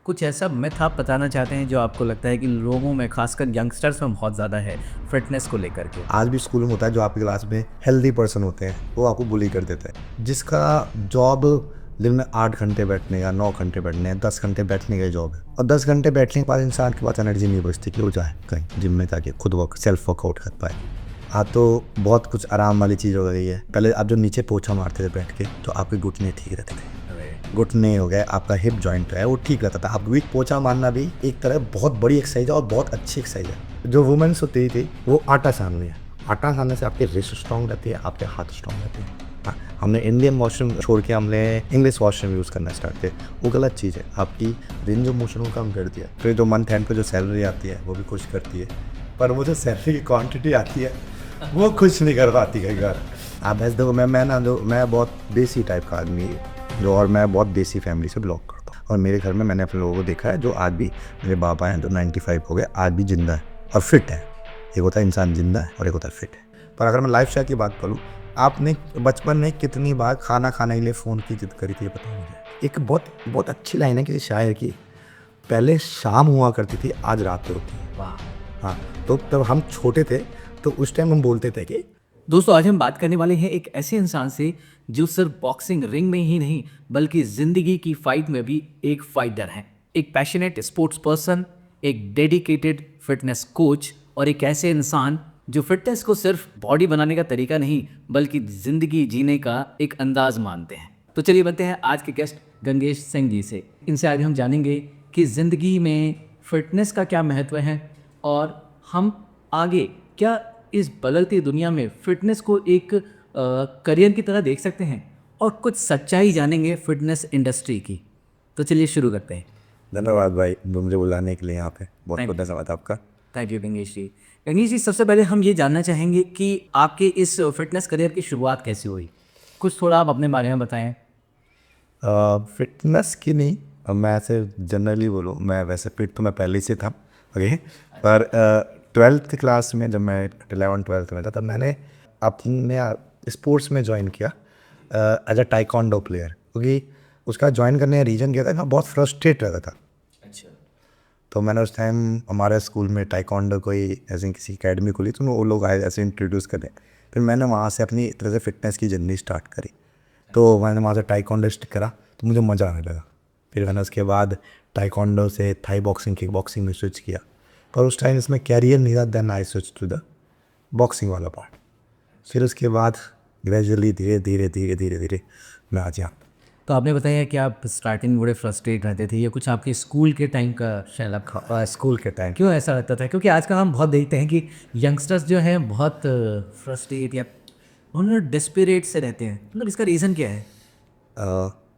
कुछ ऐसा मिथ आप बताना चाहते हैं जो आपको लगता है कि लोगों में खासकर यंगस्टर्स में बहुत ज़्यादा है फिटनेस को लेकर के? आज भी स्कूल में होता है जो आपकी क्लास में हेल्दी पर्सन होते हैं वो आपको बुली कर देते हैं, जिसका जॉब दिन में 8 घंटे बैठने या 9 घंटे बैठने या 10 घंटे बैठने का जॉब है, और 10 घंटे बैठने के बाद इंसान के पास एनर्जी नहीं बचती कि वो जाए कहीं जिम में जाके खुद सेल्फ वर्कआउट कर पाए। हाँ, तो बहुत कुछ आराम वाली चीज़ हो गई है। पहले आप जो नीचे पोछा मारते थे बैठ के तो आपके घुटने ठीक रहते थे, घुटने हो गए, आपका हिप जॉइंट है वो ठीक रहता था। आप भी पोछा मारना भी एक तरह बहुत बड़ी एक्सरसाइज है और बहुत अच्छी एक्सरसाइज है। जो वुमेन्स होती थी वो आटा सान रही है, आटा सानने से आपकी रिस्ट स्ट्रॉन्ग रहती है, आपके हाथ स्ट्रॉन्ग रहते हैं। हाँ, हमने इंडियन वॉशरूम छोड़ के हमने इंग्लिश वॉशरूम यूज़ करना स्टार्ट किया, वो गलत चीज़ है। आपकी रेंज ऑफ मोशन को कम कर दिया। फिर जो मंथ एंड पे जो सैलरी आती है वो भी खुश करती है, पर वो जो सैलरी की क्वांटिटी आती है वो खुश नहीं कर पाती कई बार। आप ऐसे देखो, मैं बहुत देसी टाइप का आदमी जो, और मैं बहुत देसी फैमिली से बिलोंग करता हूँ, और मेरे घर में मैंने अपने लोगों को देखा है जो आज भी, मेरे पापा हैं जो 95 हो गए, आज भी जिंदा है और फिट है। एक होता है इंसान जिंदा है और एक होता है फिट है। पर अगर मैं लाइफ स्टाइल की बात करूँ, आपने बचपन में कितनी बार खाना खाने के लिए फ़ोन की जिद करी थी, ये बताओ मुझे। एक बहुत बहुत अच्छी लाइन है किसी शायर की, पहले शाम हुआ करती थी आज रात होती है। वाह। हाँ, तो तब हम छोटे थे तो उस टाइम हम बोलते थे कि दोस्तों, आज हम बात करने वाले हैं एक ऐसे इंसान से जो सिर्फ बॉक्सिंग रिंग में ही नहीं बल्कि जिंदगी की फाइट में भी एक फाइटर हैं। एक पैशनेट स्पोर्ट्स पर्सन, एक डेडिकेटेड फिटनेस कोच और एक ऐसे इंसान जो फिटनेस को सिर्फ बॉडी बनाने का तरीका नहीं बल्कि जिंदगी जीने का एक अंदाज मानते हैं। तो चलिए बनते हैं आज के गेस्ट गंगेश सिंह जी से। इनसे आज हम जानेंगे कि ज़िंदगी में फिटनेस का क्या महत्व है और हम आगे क्या इस बदलती दुनिया में फिटनेस को एक करियर की तरह देख सकते हैं, और कुछ सच्चाई जानेंगे फिटनेस इंडस्ट्री की। तो चलिए शुरू करते हैं। धन्यवाद भाई मुझे बुलाने के लिए यहाँ पे, बहुत थैंक बहुत यू। धन्यवाद आपका। थैंक यू गंगेश जी। गंगेश जी, सबसे पहले हम ये जानना चाहेंगे कि आपके इस फिटनेस करियर की शुरुआत कैसे हुई। कुछ थोड़ा आप अपने बारे में बताएं। फिटनेस की नहीं, मैं ऐसे जनरली बोलूँ, मैं वैसे फिट तो मैं पहले से था, ओके। पर 12th क्लास में, जब मैं 11th-12th में था, तब मैंने अपने स्पोर्ट्स में ज्वाइन किया एज अ टाइकोंडो प्लेयर, क्योंकि उसका ज्वाइन करने का रीज़न क्या था, मैं बहुत फ्रस्ट्रेट रहता था। अच्छा। तो मैंने उस टाइम हमारे स्कूल में टाइकोंडो कोई ऐसे किसी एकेडमी खुली, तो वो लोग आए ऐसे इंट्रोड्यूस कर दें। फिर मैंने वहाँ से अपनी एक तरह से फिटनेस की जर्नी स्टार्ट करी। तो मैंने वहाँ से टाइकोंडो करा तो मुझे मज़ा आने लगा। फिर मैंने उसके बाद टाइकोंडो से थाई बॉक्सिंग, किक बॉक्सिंग में स्विच किया, पर उस टाइम इसमें कैरियर नहीं था। Then I switch to the boxing वाला पार्ट। फिर उसके बाद ग्रेजुअली धीरे धीरे धीरे धीरे धीरे मैं आज यहाँ। तो आपने बताया कि आप स्टार्टिंग में बड़े फ्रस्ट्रेट रहते थे, ये कुछ आपके स्कूल के टाइम का शायद आप स्कूल के टाइम क्यों ऐसा लगता था? क्योंकि आजकल हम बहुत देखते हैं कि यंगस्टर्स जो हैं बहुत फ्रस्ट्रेट या उन्होंने डिस्परेट से रहते हैं। मतलब इसका रीज़न क्या है?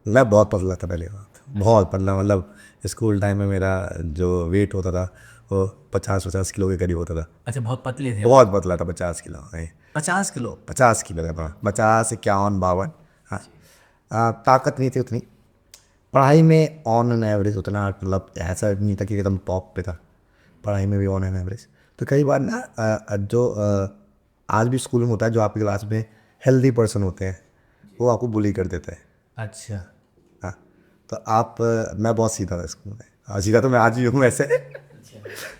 मैं बहुत पतला था पहले, बात बहुत पतला, मतलब स्कूल टाइम में मेरा जो वेट होता था वो 50-50 किलो के करीब होता था। अच्छा, बहुत पतले थे। बहुत पतला था, 50 किलो, 50 किलो? 50 किलो का था, 50, 51, 52। हाँ, ताकत नहीं थी उतनी। पढ़ाई में ऑन एन एवरेज उतना, मतलब ऐसा नहीं था कि एकदम टॉप पे था, पढ़ाई में भी ऑन एन एवरेज। तो कई बार ना आज भी स्कूल में होता है जो आपकी क्लास में हेल्दी पर्सन होते हैं वो आपको बुली कर देते हैं। अच्छा। हाँ, तो मैं बहुत सीधा था स्कूल में, सीधा तो मैं आज भी हूँ वैसे।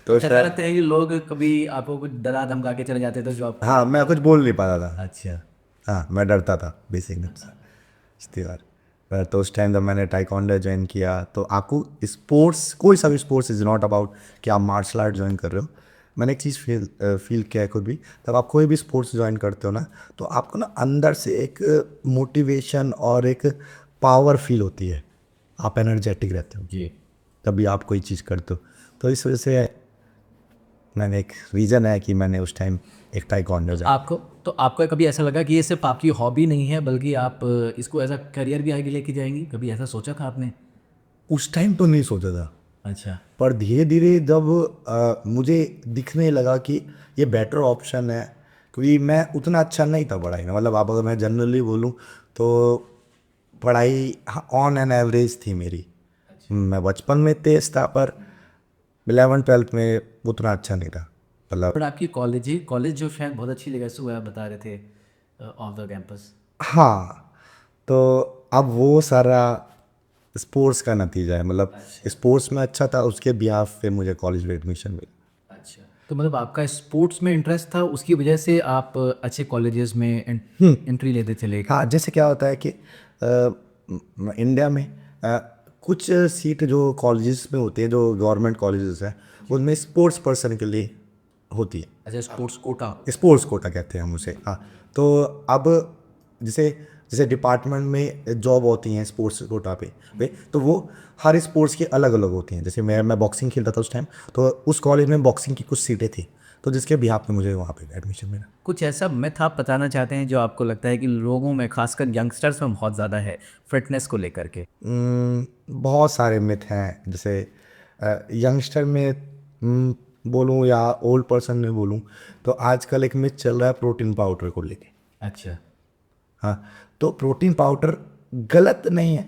तो अच्छा, लगता है कि लोग कभी आपको कुछ डरा धमका के चले जाते थे जो आप। हाँ, मैं कुछ बोल नहीं पाता था। अच्छा। हाँ, मैं डरता था बेसिक इतनी बार। पर तो उस टाइम जब मैंने टाइकोंडो ज्वाइन किया, तो आपको स्पोर्ट्स, कोई सा भी स्पोर्ट्स इज़ नॉट अबाउट कि आप मार्शल आर्ट ज्वाइन कर रहे हो। मैंने एक चीज़ फील किया है खुद भी, तब आप कोई भी स्पोर्ट्स ज्वाइन करते हो ना, तो आपको ना अंदर से एक मोटिवेशन और एक पावर फील होती है, आप एनर्जेटिक रहते हो जी। तभी आप कोई चीज़ करते हो। तो इस वजह से मैंने, एक रीज़न है कि मैंने उस टाइम एक टाइकोंडो ज्वाइन। आपको कभी ऐसा लगा कि ये सिर्फ आपकी हॉबी नहीं है बल्कि आप इसको एज अ करियर भी आगे लेके जाएंगी? कभी ऐसा सोचा था आपने? उस टाइम तो नहीं सोचा था, अच्छा। पर धीरे धीरे जब मुझे दिखने लगा कि ये बेटर ऑप्शन है, क्योंकि मैं उतना अच्छा नहीं था पढ़ाई में, मतलब आप अगर मैं जनरली बोलूँ तो पढ़ाई ऑन एन एवरेज थी मेरी। मैं बचपन में तेज था, पर 11th-12th में उतना अच्छा नहीं था, मतलब। पर आपकी कॉलेज जो शायद बहुत अच्छी जगह से हुआ, आप बता रहे थे ऑफ द कैंपस। हाँ, तो अब वो सारा स्पोर्ट्स का नतीजा है, मतलब स्पोर्ट्स में अच्छा था, उसके बिहाफ पे मुझे कॉलेज में एडमिशन मिला। अच्छा, तो मतलब आपका स्पोर्ट्स में इंटरेस्ट था, उसकी वजह से आप अच्छे कॉलेजेस में एंट्री लेते चले गए। हाँ, जैसे क्या होता है कि इंडिया में कुछ सीट जो कॉलेजेस में होती है, जो गवर्नमेंट कॉलेजेस हैं, उनमें स्पोर्ट्स पर्सन के लिए होती है। अच्छा, स्पोर्ट्स कोटा। स्पोर्ट्स कोटा कहते हैं हम उसे। हाँ, तो अब जैसे जैसे डिपार्टमेंट में जॉब होती हैं स्पोर्ट्स कोटा पे तो वो हर स्पोर्ट्स की अलग अलग होती हैं। जैसे मैं बॉक्सिंग खेलता था उस टाइम, तो उस कॉलेज में बॉक्सिंग की कुछ सीटें थी, तो जिसके बिहाफ पे मुझे वहाँ पे एडमिशन मिला। कुछ ऐसा मिथ आप बताना चाहते हैं जो आपको लगता है कि लोगों में, खासकर यंगस्टर्स में बहुत ज़्यादा है फिटनेस को लेकर के? बहुत सारे मिथ हैं। जैसे यंगस्टर में बोलूँ या ओल्ड पर्सन में बोलूँ, तो आजकल एक मिथ चल रहा है प्रोटीन पाउडर को लेके। अच्छा। हाँ, तो प्रोटीन पाउडर गलत नहीं है,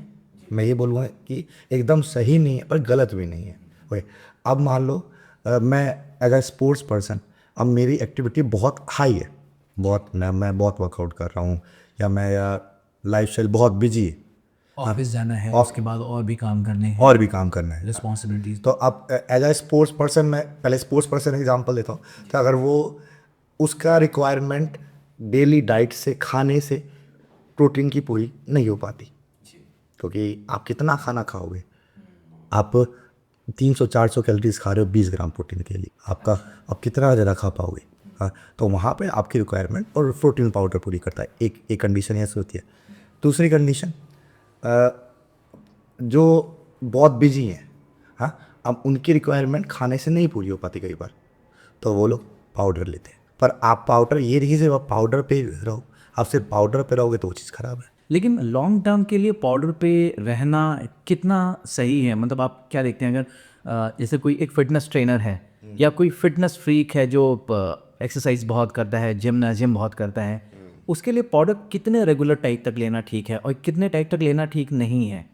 मैं ये बोलूँगा कि एकदम सही नहीं है पर गलत भी नहीं है। ओके, अब मान लो मैं एज अ स्पोर्ट्स पर्सन, अब मेरी एक्टिविटी बहुत हाई है, बहुत मैं बहुत वर्कआउट कर रहा हूँ, या मैं लाइफ स्टाइल बहुत बिजी है, ऑफिस जाना है, उसके बाद और भी काम करने हैं, और भी काम करना है। रिस्पॉन्सिबिलिटीज। तो अब एज अ स्पोर्ट्स पर्सन, मैं पहले स्पोर्ट्स पर्सन एग्जांपल देता हूँ। तो अगर वो उसका रिक्वायरमेंट डेली डाइट से, खाने से प्रोटीन की पूरी नहीं हो पाती, क्योंकि आप कितना खाना खाओगे, आप 300-400 कैलोरीज खा रहे हो 20 ग्राम प्रोटीन के लिए, आपका आप कितना ज़्यादा खा पाओगे। हाँ, तो वहाँ पे आपकी रिक्वायरमेंट और प्रोटीन पाउडर पूरी करता है। एक कंडीशन ऐसी होती है। दूसरी कंडीशन, जो बहुत बिजी हैं, हाँ, अब उनकी रिक्वायरमेंट खाने से नहीं पूरी हो पाती कई बार, तो वो लोग पाउडर लेते हैं। पर आप पाउडर, ये देखिए, सिर्फ आप पाउडर पे रहो, आप सिर्फ पाउडर पे रहोगे तो वो चीज़ ख़राब है। लेकिन लॉन्ग टर्म के लिए पाउडर पे रहना कितना सही है? मतलब आप क्या देखते हैं, अगर जैसे कोई एक फिटनेस ट्रेनर है या कोई फिटनेस फ्रीक है जो एक्सरसाइज बहुत करता है, जिम बहुत करता है, उसके लिए पाउडर कितने रेगुलर टाइप तक लेना ठीक है और कितने टाइप तक लेना ठीक नहीं है?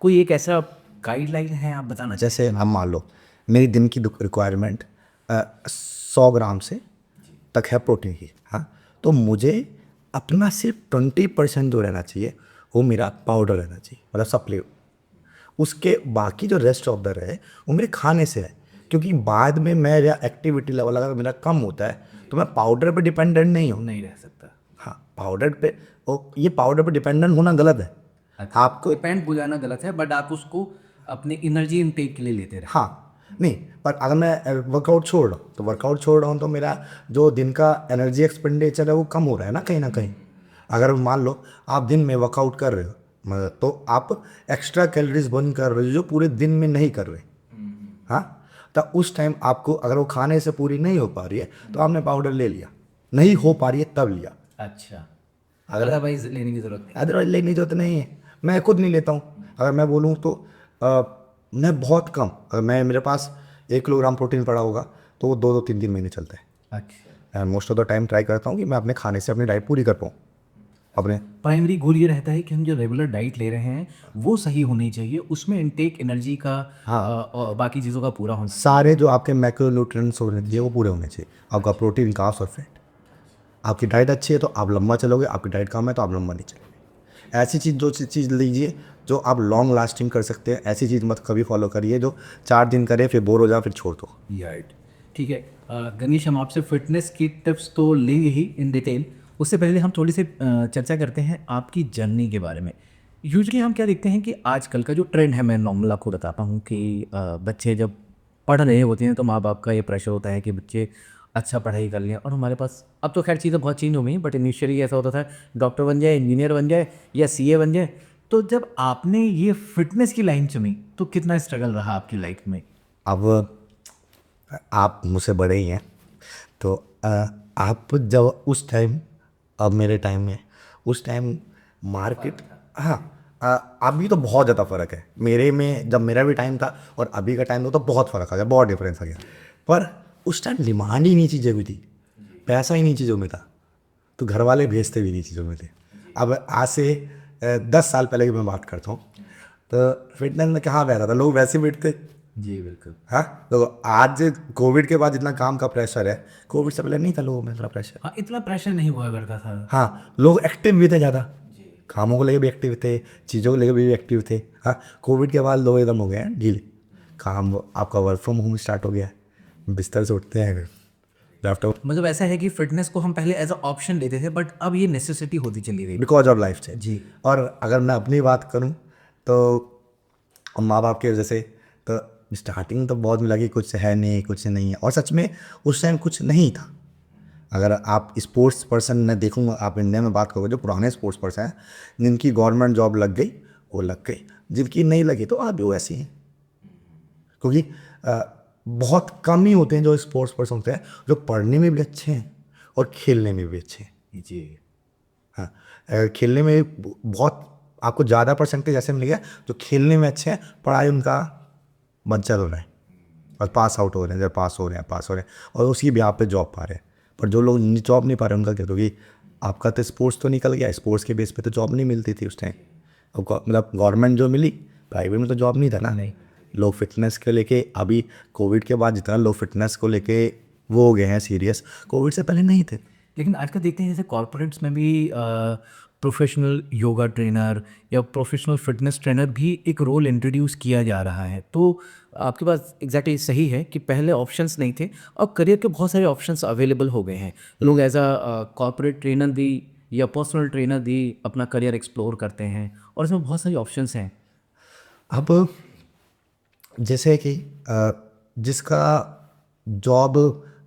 कोई एक ऐसा गाइडलाइन है आप बताना चाहें? जैसे हम मान लो मेरी दिन की रिक्वायरमेंट 100 ग्राम से तक है प्रोटीन की, हाँ, तो मुझे अपना सिर्फ 20% जो रहना चाहिए वो मेरा पाउडर रहना चाहिए, मतलब सप्ली। उसके बाकी जो रेस्ट ऑफ द रहे वो मेरे खाने से है, क्योंकि बाद में मेरा एक्टिविटी लेवल अगर मेरा कम होता है तो मैं पाउडर पे डिपेंडेंट नहीं हूँ। नहीं रह सकता। हाँ, पाउडर पे, ये पाउडर पे डिपेंडेंट होना गलत है। अच्छा, आपको, डिपेंड हो जाना गलत है, बट आप उसको अपनी एनर्जी इनटेक के लिए लेते रहे। हाँ, नहीं, पर अगर मैं वर्कआउट छोड़ रहा हूँ तो वर्कआउट छोड़ रहा हूँ तो मेरा जो दिन का एनर्जी एक्सपेंडिचर है वो कम हो रहा है ना कहीं। अगर मान लो आप दिन में वर्कआउट कर रहे हो, तो आप एक्स्ट्रा कैलोरीज बर्न कर रहे हो जो पूरे दिन में नहीं कर रहे। हाँ, तो उस टाइम आपको, अगर वो खाने से पूरी नहीं हो पा रही है तो आपने पाउडर ले लिया, नहीं हो पा रही है तब लिया, अच्छा, अदरवाइज लेने की जरूरत नहीं। अदरवाइज लेने की जरूरत नहीं है। मैं खुद नहीं लेता हूँ। अगर मैं बोलूँ तो मैं बहुत कम, अगर मेरे पास 1 किलोग्राम प्रोटीन पड़ा होगा तो वो 2-3 महीने चलता है। अच्छा, most of the time try करता हूँ कि मैं अपने खाने से अपनी डाइट पूरी कर पाऊँ अपने। प्राइमरी गोल ये रहता है कि हम जो रेगुलर डाइट ले रहे हैं वो सही होनी चाहिए, उसमें इनटेक एनर्जी का और बाकी चीज़ों का पूरा होना। सारे जो आपके मैक्रोन्यूट्रिएंट्स होने चाहिए वो पूरे होने चाहिए, आपका प्रोटीन, कार्ब्स और फैट। आपकी डाइट अच्छी है तो आप लंबा चलोगे, आपकी डाइट कम है तो आप लंबा नहीं चलोगे। ऐसी चीज़, जो चीज़ लीजिए जो आप लॉन्ग लास्टिंग कर सकते हैं। ऐसी चीज़ मत कभी फॉलो करिए जो 4 दिन करे फिर बोर हो जाए फिर छोड़ दो। राइट, ठीक है। गणेश, हम आपसे फिटनेस की टिप्स तो लेंगे ही इन डिटेल, उससे पहले हम थोड़ी सी चर्चा करते हैं आपकी जर्नी के बारे में। यूजली हम क्या देखते हैं कि आजकल का जो ट्रेंड है, मैं नॉर्मल आपको बताता हूँ कि बच्चे जब पढ़ रहे होते हैं तो माँ बाप का ये प्रेशर होता है कि बच्चे अच्छा पढ़ाई कर लें, और हमारे पास अब तो खैर चीज़ें बहुत चेंज हो गई, बट इनिशियली ऐसा होता था डॉक्टर बन जाए, इंजीनियर बन जाए या सीए बन जाए। तो जब आपने ये फिटनेस की लाइन चुनी तो कितना स्ट्रगल रहा आपकी लाइफ में? अब आप मुझसे बड़े ही हैं, तो आप जब उस टाइम, अब मेरे टाइम में, उस टाइम मार्केट, हाँ, अभी तो बहुत ज़्यादा फ़र्क है। मेरे में जब मेरा भी टाइम था और अभी का टाइम तो बहुत फ़र्क आ गया, बहुत डिफरेंस आ गया। पर उस टाइम डिमांड ही नहीं चीज़ें हुई थी, पैसा ही नहीं चीज़ों में था, तो घर वाले भेजते भी नहीं चीज़ों में थे। अब आज से 10 साल पहले की मैं बात करता हूँ, तो फिटनेस में कहाँ बैठा था, लोग वैसे बैठते। जी बिल्कुल। हाँ, तो आज कोविड के बाद जितना काम का प्रेशर है, कोविड से पहले नहीं था लोगों में इतना प्रेशर। हाँ, इतना प्रेशर नहीं हुआ करता था। हाँ, लोग एक्टिव भी थे ज़्यादा। कामों को लेकर भी एक्टिव थे, चीज़ों को लेकर भी एक्टिव थे। हाँ, कोविड के बाद लोग एकदम हो गए हैं ढीले, काम आपका वर्क फ्रॉम होम स्टार्ट हो गया है, बिस्तर से उठते हैं लैपटॉप मतलब ऐसा है कि फिटनेस को हम पहले एज अ ऑप्शन लेते थे, बट अब ये नेसेसिटी होती चली गई। बिकॉज ऑफ लाइफ चेंज जी। और अगर मैं अपनी बात करूं तो माँ बाप के वजह से तो स्टार्टिंग तो बहुत मिला कि कुछ है नहीं, कुछ नहीं है, और सच में उस टाइम कुछ नहीं था। अगर आप स्पोर्ट्स पर्सन ने देखूंगा, आप इंडिया में बात करोगे जो पुराने स्पोर्ट्स पर्सन हैं जिनकी गवर्नमेंट जॉब लग गई वो लग गई, जिनकी नहीं लगी तो आप भी वैसे ही हैं। क्योंकि बहुत कम ही होते हैं जो स्पोर्ट्स पर्सन होते हैं जो पढ़ने में भी अच्छे हैं और खेलने में भी अच्छे हैं। जी। हाँ, खेलने में बहुत आपको ज़्यादा परसेंटेज ऐसे मिलेगा जो खेलने में अच्छे हैं, पढ़ाई उनका बंद चल रहा है और पास आउट हो रहे हैं, जब पास हो रहे हैं और उसी भी आप पे जॉब पा रहे हैं। पर जो लोग जॉब नहीं पा रहे उनका क्या, क्योंकि आपका तो स्पोर्ट्स तो निकल गया, स्पोर्ट्स के बेस पे तो जॉब नहीं मिलती थी उस टाइम। मतलब गवर्नमेंट जो मिली, प्राइवेट में तो जॉब नहीं था ना। नहीं। लोग फिटनेस के लेके अभी कोविड के बाद जितना लोग फिटनेस को लेके वो हो गए हैं सीरियस, कोविड से पहले नहीं थे। लेकिन आजकल देखते हैं जैसे कॉर्पोरेट्स में भी प्रोफेशनल योगा ट्रेनर या प्रोफेशनल फिटनेस ट्रेनर भी एक रोल इंट्रोड्यूस किया जा रहा है। तो आपके पास एग्जैक्टली सही है कि पहले ऑप्शंस नहीं थे, अब करियर के बहुत सारे ऑप्शंस अवेलेबल हो गए हैं। लोग एज अ कॉर्पोरेट ट्रेनर भी या पर्सनल ट्रेनर भी अपना करियर एक्सप्लोर करते हैं और इसमें बहुत सारी ऑप्शंस हैं। अब जैसे कि जिसका जॉब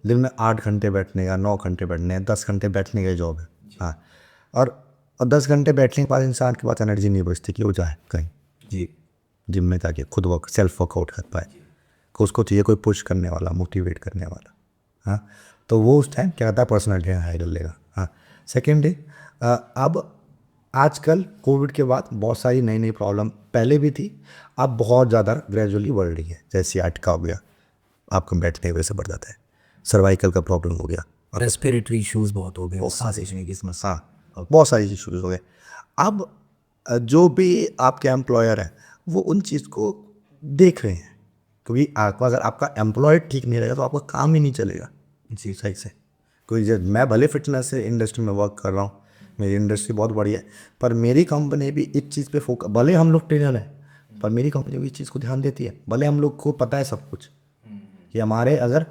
दिन में 8 घंटे बैठने का, 9 घंटे बैठने हैं, 10 घंटे बैठने का जॉब है। हाँ, और 10 घंटे बैठने के बाद इंसान के पास एनर्जी नहीं बचती कि वो जाए कहीं जी। जिम में जाके खुद सेल्फ वर्कआउट कर पाए, कि उसको चाहिए कोई पुश करने वाला, मोटिवेट करने वाला। हाँ, तो वो उस टाइम क्या करता है, पर्सनल ट्रेनर हायर लेगा। हाँ, सेकेंड डे अब आजकल कोविड के बाद बहुत सारी नई नई प्रॉब्लम पहले भी थी, अब बहुत ज़्यादा ग्रेजुअली बढ़ रही है। जैसे अटका हो गया, आपको बैठने की वजह से बढ़ जाता है, सर्वाइकल का प्रॉब्लम हो गया, रेस्पिरेटरी इश्यूज बहुत हो गए, सांस लेने की समस्या। हाँ, बहुत सारी इश्यूज हो गए। अब जो भी आपके एम्प्लॉयर हैं वो उन चीज़ को देख रहे हैं, क्योंकि आपको अगर आपका एम्प्लॉय ठीक नहीं रहेगा तो आपका काम ही नहीं चलेगा जी सही से। कोई मैं भले फिटनेस इंडस्ट्री में वर्क कर रहा हूँ, मेरी इंडस्ट्री बहुत बढ़िया है, पर मेरी कंपनी भी इस चीज़ पे फोकस, भले हम लोग ट्रेनर हैं पर मेरी कंपनी भी इस चीज़ को ध्यान देती है। भले हम लोग को पता है सब कुछ कि हमारे अगर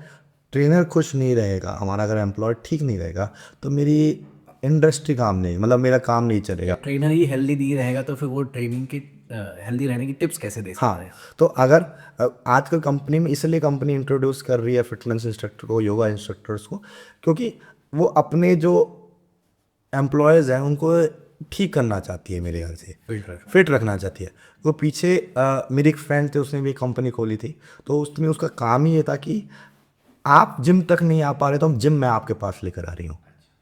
ट्रेनर खुश नहीं रहेगा, हमारा अगर एम्प्लॉय ठीक नहीं रहेगा तो मेरी इंडस्ट्री काम नहीं, मतलब मेरा काम नहीं चलेगा। ट्रेनर ही हेल्दी नहीं रहेगा तो फिर वो ट्रेनिंग की हेल्दी रहने की टिप्स कैसे दे सकता है? हाँ, तो अगर आजकल कंपनी में इसलिए कंपनी इंट्रोड्यूस कर रही है फिटनेस इंस्ट्रक्टर को, योगा इंस्ट्रक्टर्स को, क्योंकि वो अपने जो एम्प्लॉयज़ हैं उनको ठीक करना चाहती है, मेरे ख्याल से फिट रखना चाहती है। वो पीछे मेरी एक फ्रेंड थे, उसने भी एक कंपनी खोली थी, तो उसमें उसका काम ही ये था कि आप जिम तक नहीं आ पा रहे तो हम जिम में आपके पास लेकर आ रही हूँ।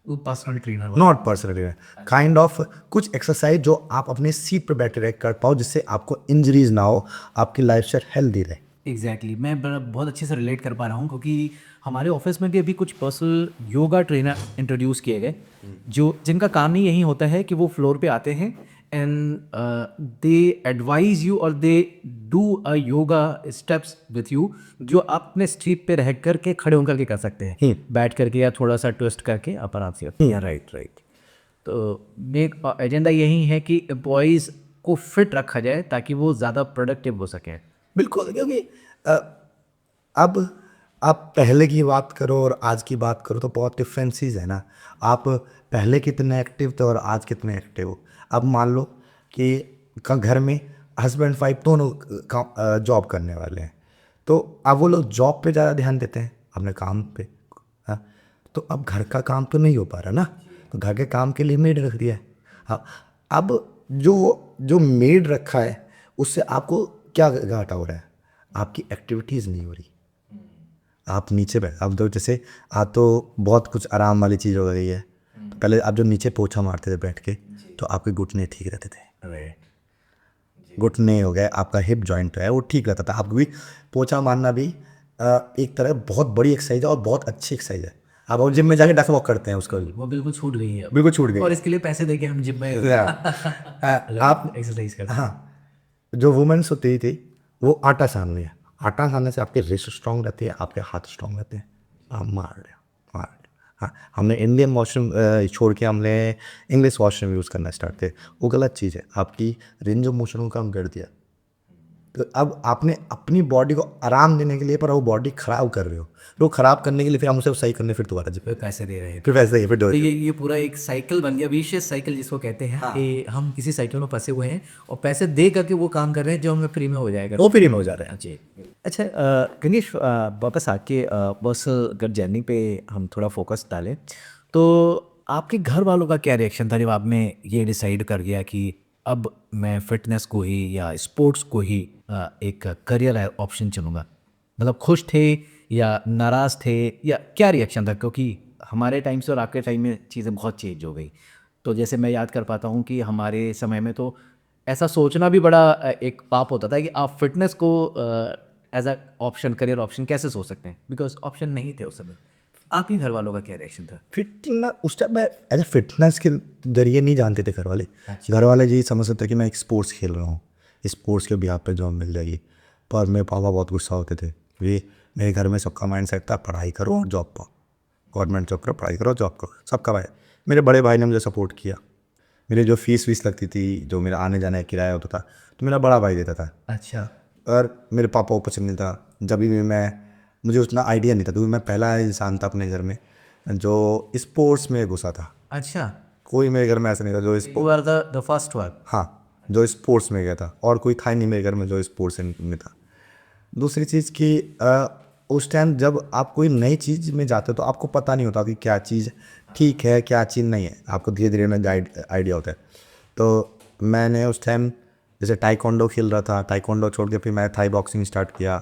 वो personal trainer. Not personal trainer, kind of कुछ एक्सरसाइज जो आप अपने सीट पर बैठे रह कर पाओ, जिससे आपको इंजरीज ना हो, आपकी लाइफ स्टाइल हेल्दी रहे। एग्जैक्टली मैं बहुत अच्छे से रिलेट कर पा रहा हूँ, क्योंकि हमारे ऑफिस में भी अभी कुछ पर्सनल योगा ट्रेनर इंट्रोड्यूस किए गए जो जिनका काम ही यही होता है कि वो फ्लोर पे आते हैं एंड दे एडवाइज यू और they do a yoga steps with you, जो आप अपने स्ट्रीप पे रह करके खड़े होकर के कर सकते हैं, बैठ करके या थोड़ा सा ट्विस्ट करके आप आराम से। राइट। तो मेरा एजेंडा यही है कि एम्प्लॉयज़ को फिट रखा जाए ताकि वो ज़्यादा प्रोडक्टिव हो सकें। बिल्कुल, क्योंकि अब आप पहले की बात करो और आज की बात करो तो बहुत डिफरेंसेस है ना। आप पहले कितने एक्टिव थे और आज कितने एक्टिव हो। अब मान लो कि घर में हस्बैंड वाइफ दोनों जॉब करने वाले हैं, तो अब वो लोग जॉब पे ज़्यादा ध्यान देते हैं अपने काम पे। हाँ, तो अब घर का काम तो नहीं हो पा रहा ना, तो घर के काम के लिए मेड रख दिया है। हाँ, अब जो मेड रखा है उससे आपको क्या घाटा हो रहा है, आपकी एक्टिविटीज़ नहीं हो रही, आप नीचे बैठ, अब तो जैसे आप तो बहुत कुछ आराम वाली चीज़ हो गई है। तो पहले आप जो नीचे पोछा मारते थे बैठ के तो आपके घुटने ठीक रहते थे, घुटने हो गए, आपका हिप जॉइंट है वो ठीक रहता था। आपको भी पोछा मारना भी एक तरह बहुत बड़ी एक्सरसाइज है और बहुत अच्छी एक्सरसाइज है। आप और जिम में जाके डेस्क वॉक करते हैं उसको, वो बिल्कुल छूट गई है, बिल्कुल छूट गई और इसके लिए पैसे देके हम जिम में आप एक्सरसाइज करते हैं। हाँ, जो वुमेन्स होती थी वो आटा सान रही है, आटा सानने से आपके रिस्ट स्ट्रांग रहती है, आपके हाथ स्ट्रांग रहते हैं, आप मार रहे हो। हाँ, हमने इंडियन वॉशरूम छोड़ के हमने इंग्लिश वॉशरूम यूज़ करना स्टार्ट किया। वो गलत चीज़ है, आपकी रेंज ऑफ मोशन को कम कर दिया। तो अब आपने अपनी बॉडी को आराम देने के लिए पर वो बॉडी खराब कर रहे हो, तो खराब करने के लिए फिर हम उसे सही करने फिर दोबारा फिर पैसे दे रहे हैं। फिर वैसे ही फिर तो ये पूरा एक साइकिल बन गया, विशियस साइकिल जिसको कहते हैं कि हम किसी साइकिल में फंसे हुए हैं और पैसे दे करके वो काम कर रहे हैं जो हमें फ्री में हो जाएगा। वो फ्री में हो जा रहे हैं। जी। अच्छा गणेश, वापस आके बस अगर जर्नी पे हम थोड़ा फोकस डालें तो आपके घर वालों का क्या रिएक्शन था जब आपने ये डिसाइड कर गया कि अब मैं फिटनेस को ही या स्पोर्ट्स को ही एक करियर ऑप्शन चुनूंगा? मतलब खुश थे या नाराज़ थे या क्या रिएक्शन था? क्योंकि हमारे टाइम से और आपके टाइम में चीज़ें बहुत चेंज हो गई। तो जैसे मैं याद कर पाता हूँ कि हमारे समय में तो ऐसा सोचना भी बड़ा एक पाप होता था कि आप फिटनेस को as a option, career option कैसे सोच सकते हैं, बिकॉज ऑप्शन नहीं थे उस समय। आपके घर वालों का क्या रिएक्शन था? फिटनेस उस टाइम मैं एज ए फिटनेस के जरिए नहीं जानते थे घर वाले। घर वाले यही समझते थे कि मैं एक स्पोर्ट्स खेल रहा हूँ, स्पोर्ट्स के भी आप पे जॉब मिल जाएगी। पर मेरे पापा बहुत गुस्सा होते थे, वे मेरे घर में सबका माइंड सेट था पढ़ाई करो और जॉब पाओ, गवर्नमेंट जॉब करो, पढ़ाई करो, जॉब करो, सबका भाई। मेरे बड़े भाई ने मुझे सपोर्ट किया। मेरे जो फीस वीस लगती थी, जो मेरा आने जाने का किराया होता था, तो मेरा बड़ा भाई देता था। अच्छा। और मेरे पापा को पसंद नहीं था। जब भी मुझे उतना आइडिया नहीं था, क्योंकि मैं पहला इंसान था अपने घर में जो स्पोर्ट्स में घुसा था। अच्छा, कोई मेरे घर में ऐसा नहीं था जो you are the first one. हाँ, जो स्पोर्ट्स में गया था, और कोई था ही नहीं मेरे घर में जो स्पोर्ट्स में था। दूसरी चीज़ कि उस टाइम जब आप कोई नई चीज़ में जाते हो तो आपको पता नहीं होता कि क्या चीज़ ठीक है, क्या चीज़ नहीं है। आपको धीरे धीरे ना आइडिया होता है। तो मैंने उस टाइम जैसे टाइकोंडो खेल रहा था, टाइकोंडो छोड़ के फिर मैं थाई बॉक्सिंग स्टार्ट किया,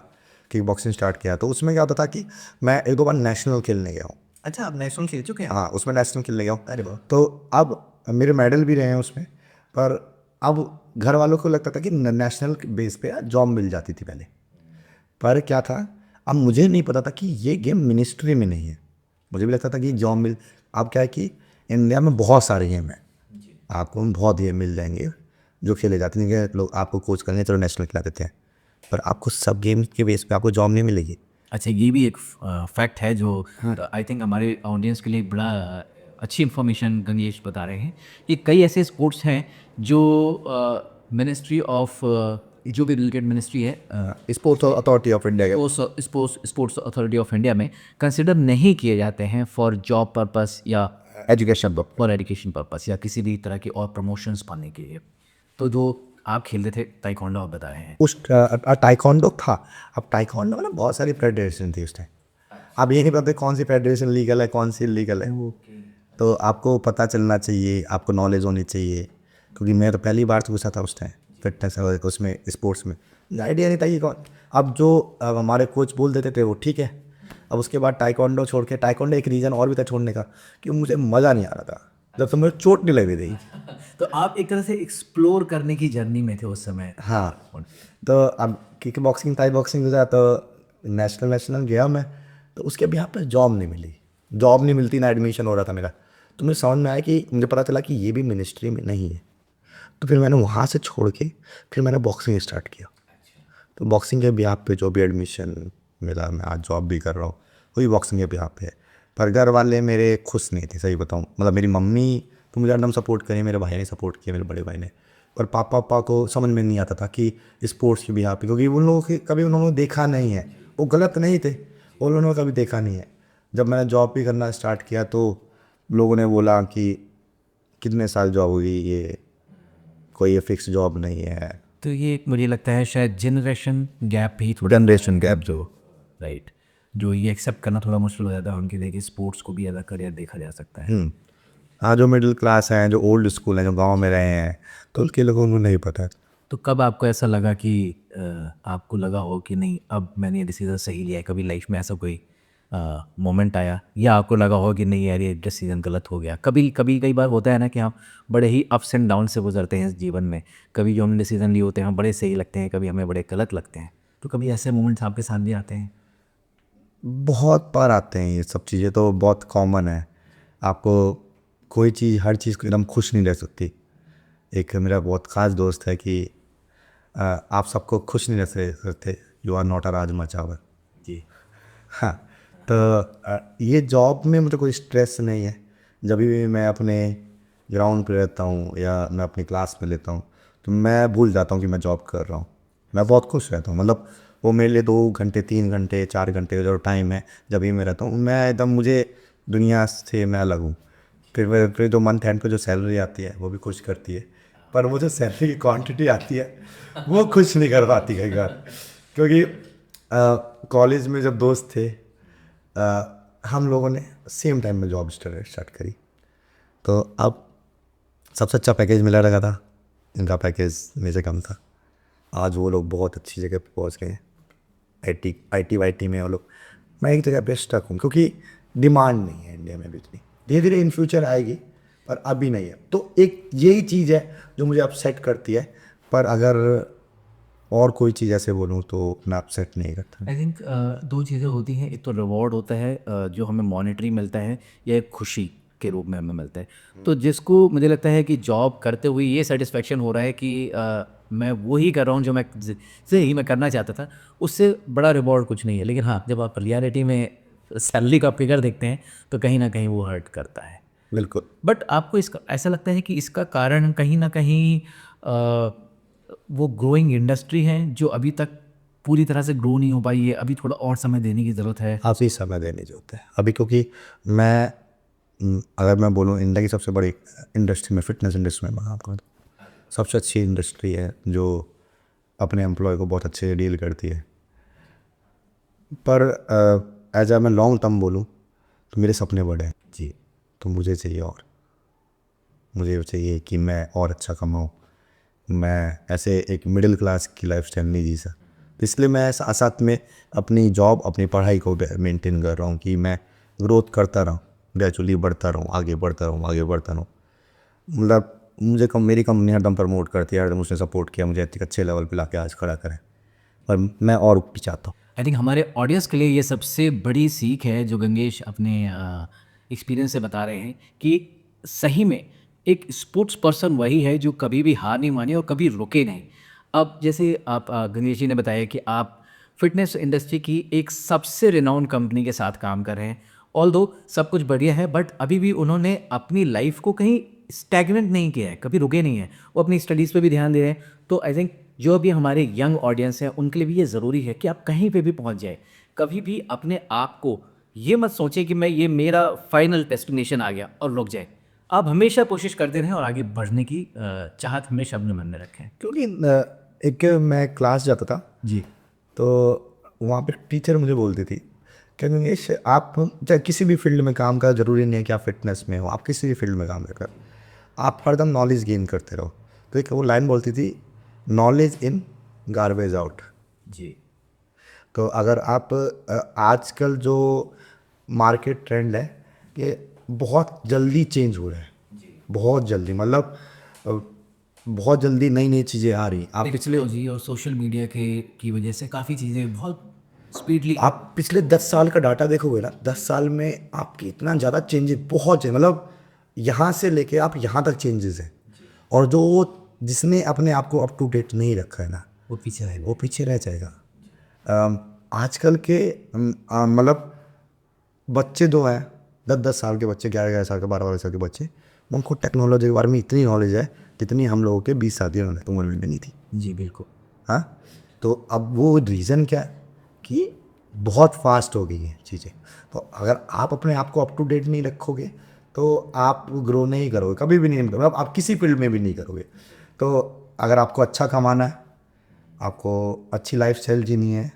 किक बॉक्सिंग स्टार्ट किया। तो उसमें क्या होता था कि मैं एक दो बार नेशनल खेलने गया हूँ। अच्छा, आप नेशनल खेल चुके हैं? हाँ, उसमें नेशनल खेलने गया हूँ। अरे वाह। तो अब मेरे मेडल भी रहे हैं उसमें। पर अब घर वालों को लगता था कि नेशनल बेस पे जॉब मिल जाती थी पहले। पर क्या था, अब मुझे नहीं पता था कि ये गेम मिनिस्ट्री में नहीं है। मुझे भी लगता था कि जॉब मिल, अब क्या है कि इंडिया में बहुत सारे गेम हैं, आपको बहुत गेम मिल जाएंगे जो खेले जाते हैं। लोग आपको कोच करेंगे, चलो नेशनल खिला देते हैं, पर आपको सब गेम के बेस पे आपको जॉब नहीं मिलेगी। अच्छा, ये भी एक फैक्ट है जो आई थिंक हमारे ऑडियंस के लिए बड़ा अच्छी इन्फॉर्मेशन गणेश बता रहे हैं कि कई ऐसे स्पोर्ट्स हैं जो मिनिस्ट्री ऑफ जो भी रिलेटेड मिनिस्ट्री है, sports authority of India sports authority of India में कंसिडर नहीं किए जाते हैं फॉर जॉब पर्पस या education book. For education purpose या किसी भी तरह की और प्रमोशंस पाने के लिए। तो जो आप खेलते थे ताइक्वांडो, आप बता रहे हैं। उस टाइकोंडो था। अब टाइकोंडो में ना बहुत सारी फेडरेशन थी उस टाइम। अब ये नहीं पता कौन सी फेडरेशन लीगल है, कौन सी इलीगल है। तो आपको पता चलना चाहिए, आपको नॉलेज होनी चाहिए, क्योंकि मैं तो पहली बार घुसा था उस टाइम फिटनेस उसमें, स्पोर्ट्स में आइडिया नहीं था ये कौन। अब जो हमारे कोच बोल देते थे वो ठीक है। अब उसके बाद टाइकोंडो छोड़ के, टाइकोंडो एक रीज़न और भी था छोड़ने का कि मुझे मज़ा नहीं आ रहा था, जब तक मुझे चोट नहीं लग रही थी। तो आप एक तरह से एक्सप्लोर करने की जर्नी में थे उस समय। हाँ, तो अब किक बॉक्सिंग, थाई बॉक्सिंग हुआ तो नेशनल गया मैं। तो उसके भी यहाँ पर जॉब नहीं मिली, जॉब नहीं मिलती, ना एडमिशन हो रहा था मेरा। तो मुझे समझ में आया कि मुझे पता चला कि ये भी मिनिस्ट्री में नहीं है। तो फिर मैंने वहाँ से छोड़ के फिर मैंने बॉक्सिंग स्टार्ट किया। तो बॉक्सिंग के बिहाफ पे जो भी एडमिशन मिला, मैं आज जॉब भी कर रहा हूँ, वही बॉक्सिंग के बिहाफ पे है। पर घर वाले मेरे खुश नहीं थे, सही बताऊँ। मतलब मेरी मम्मी तो मुझे एकदम सपोर्ट करी, मेरे भाई ने सपोर्ट किया, मेरे बड़े भाई ने। पर पापा को समझ में नहीं आता था कि स्पोर्ट्स के बिहाफ पे, क्योंकि उन लोगों के कभी उन्होंने देखा नहीं है। वो गलत नहीं थे, वो उन्होंने कभी देखा नहीं है। जब मैंने जॉब भी करना स्टार्ट किया तो लोगों ने बोला कि कितने साल जॉब हुई, ये कोई ये फिक्स जॉब नहीं है। तो ये मुझे लगता है शायद जनरेशन गैप ही, थोड़ा जनरेशन गैप जो राइट, जो ये एक्सेप्ट करना थोड़ा मुश्किल हो जाता है उनके लिए कि स्पोर्ट्स को भी एज अ करियर देखा जा सकता है। हाँ, जो मिडिल क्लास हैं, जो ओल्ड स्कूल हैं, जो गांव में रहे हैं, तो उनके लोगों को नहीं पता है। तो कब आपको ऐसा लगा कि आपको लगा हो कि नहीं अब मैंने ये डिसीज़न सही लिया है? कभी लाइफ में ऐसा कोई मोमेंट आया या आपको लगा हो कि नहीं यार ये डिसीज़न गलत हो गया? कई बार होता है ना कि हम बड़े ही अप्स एंड डाउन से गुजरते हैं इस जीवन में। कभी जो हमने डिसीज़न लिए होते हैं हम बड़े सही लगते हैं, कभी हमें बड़े गलत लगते हैं। तो कभी ऐसे मोमेंट्स आपके साथ भी आते हैं? बहुत बार आते हैं ये सब चीज़ें, तो बहुत कॉमन है। आपको कोई चीज़, हर चीज़ को एकदम खुश नहीं रह सकती। एक मेरा बहुत ख़ास दोस्त है कि आप सबको खुश नहीं रह सकते। You are not a rajma chawal. जी। हाँ, तो ये जॉब में मुझे कोई स्ट्रेस नहीं है। जब भी मैं अपने ग्राउंड पे रहता हूँ या मैं अपनी क्लास में लेता हूँ तो मैं भूल जाता हूँ कि मैं जॉब कर रहा हूँ। मैं बहुत खुश रहता हूँ, मतलब वो मेरे लिए 2 घंटे 3 घंटे 4 घंटे का जो टाइम है जब भी मैं रहता हूँ, मैं एकदम, मुझे दुनिया से मैं अलग हूँ। फिर जो मंथ एंड पे जो सैलरी आती है वो भी खुश करती है, पर वो जो सैलरी की क्वांटिटी आती है वो खुश नहीं कर पाती कई बार। क्योंकि कॉलेज में जब दोस्त थे, हम लोगों ने सेम टाइम में जॉब स्टार्ट करी, तो अब सबसे अच्छा पैकेज मिला रखा था, इनका पैकेज मेरे से कम था। आज वो लोग बहुत अच्छी जगह पे पहुंच गए हैं, आई टी वाई टी में वो लोग। मैं एक जगह पे स्टक हूँ क्योंकि डिमांड नहीं है इंडिया में भी इतनी। धीरे धीरे इन फ्यूचर आएगी पर अभी नहीं है। तो एक यही चीज़ है जो मुझे अपसेट करती है, पर अगर और कोई चीज़ ऐसे बोलूँ तो मैं अपसेट नहीं करता। आई थिंक दो चीज़ें होती हैं, एक तो रिवॉर्ड होता है जो हमें मॉनेटरी मिलता है, या एक खुशी के रूप में हमें मिलता है। तो जिसको मुझे लगता है कि जॉब करते हुए ये सेटिस्फेक्शन हो रहा है कि मैं वो ही कर रहा हूँ जो मैं करना चाहता था, उससे बड़ा रिवॉर्ड कुछ नहीं है। लेकिन हाँ, जब आप रियलिटी में सैलरी का फिगर देखते हैं तो कहीं ना कहीं वो हर्ट करता है। बिल्कुल। बट आपको इसका ऐसा लगता है कि इसका कारण कहीं ना कहीं वो ग्रोइंग इंडस्ट्री है जो अभी तक पूरी तरह से ग्रो नहीं हो पाई है, अभी थोड़ा और समय देने की ज़रूरत है? काफ़ी समय देने जो होता है अभी, क्योंकि मैं अगर मैं बोलूँ इंडिया की सबसे बड़ी इंडस्ट्री में, फिटनेस इंडस्ट्री में, मैं आपको सबसे अच्छी इंडस्ट्री है जो अपने एम्प्लॉय को बहुत अच्छे से डील करती है। पर एज मैं लॉन्ग टर्म बोलूँ तो मेरे सपने बड़े हैं जी। तो मुझे चाहिए, और मुझे चाहिए कि मैं और अच्छा कमाऊँ। मैं ऐसे एक मिडिल क्लास की लाइफ स्टाइल नहीं जी सकता, तो इसलिए मैं साथ साथ में अपनी जॉब, अपनी पढ़ाई को मेंटेन कर रहा हूँ कि मैं ग्रोथ करता रहूँ, ग्रेजुअली बढ़ता रहूँ, आगे बढ़ता रहूँ, आगे बढ़ता रहूँ। मतलब मुझे मेरी कंपनी हरदम प्रमोट करती है, हरदम उसने सपोर्ट किया मुझे, एक अच्छे लेवल पे लाके आज खड़ा करें, पर मैं और ऊपर चाहता हूँ। आई थिंक हमारे ऑडियंस के लिए ये सबसे बड़ी सीख है जो गंगेश अपने एक्सपीरियंस से बता रहे हैं कि सही में एक स्पोर्ट्स पर्सन वही है जो कभी भी हार नहीं माने और कभी रुके नहीं। अब जैसे आप गंगेश जी ने बताया कि आप फिटनेस इंडस्ट्री की एक सबसे रिनाउंड कंपनी के साथ काम कर रहे हैं, ऑल्दो सब कुछ बढ़िया है, बट अभी भी उन्होंने अपनी लाइफ को कहीं स्टैग्नेंट नहीं किया है, कभी रुके नहीं है, वो अपनी स्टडीज़ पे भी ध्यान दे रहे हैं। तो आई थिंक जो अभी हमारे यंग ऑडियंस है उनके लिए भी ये ज़रूरी है कि आप कहीं पे भी पहुंच जाए, कभी भी अपने आप को ये मत सोचें कि मैं ये मेरा फाइनल डेस्टिनेशन आ गया और रुक जाए। आप हमेशा कोशिश करते रहें और आगे बढ़ने की चाहत हमेशा अपने मन में रखें। क्योंकि एक मैं क्लास जाता था जी। तो वहाँ पे टीचर मुझे बोलती थी कि गंगेश, आप चाहे किसी भी फील्ड में काम कर, ज़रूरी नहीं है कि आप फिटनेस में हो, आप किसी भी फील्ड में काम कर, आप हरदम नॉलेज गेन करते रहो। तो एक वो लाइन बोलती थी, नॉलेज इन गार्बेज आउट। जी। तो अगर आप आजकल जो मार्केट ट्रेंड है ये बहुत जल्दी चेंज हो रहा है, बहुत जल्दी, मतलब अ, बहुत जल्दी नई नई चीज़ें आ रही। आप पिछले जी और सोशल मीडिया के की वजह से काफ़ी चीज़ें बहुत स्पीडली आप पिछले 10 साल का डाटा देखोगे ना, 10 साल में आपकी इतना ज़्यादा चेंजेस, बहुत चेंज, मतलब यहाँ से लेके आप यहाँ तक चेंजेस हैं। और जो जिसने अपने आप को अप टू डेट नहीं रखा है ना, वो पीछे रह वो पीछे रह जाएगा। आजकल के मतलब बच्चे जो हैं, 10 10 साल के बच्चे, 11 11 साल के, 12 12 साल के बच्चे, उनको टेक्नोलॉजी के बारे में इतनी नॉलेज है जितनी हम लोगों के 20 साल की उम्र में नहीं थी। जी बिल्कुल। हाँ, तो अब वो रीज़न क्या है कि बहुत फास्ट हो गई हैं चीज़ें। तो अगर आप अपने आप को अप टू डेट नहीं रखोगे तो आप ग्रो नहीं करोगे, कभी भी नहीं करोगे, आप किसी फील्ड में भी नहीं करोगे। तो अगर आपको अच्छा कमाना है, आपको अच्छी लाइफ स्टाइल जीनी है,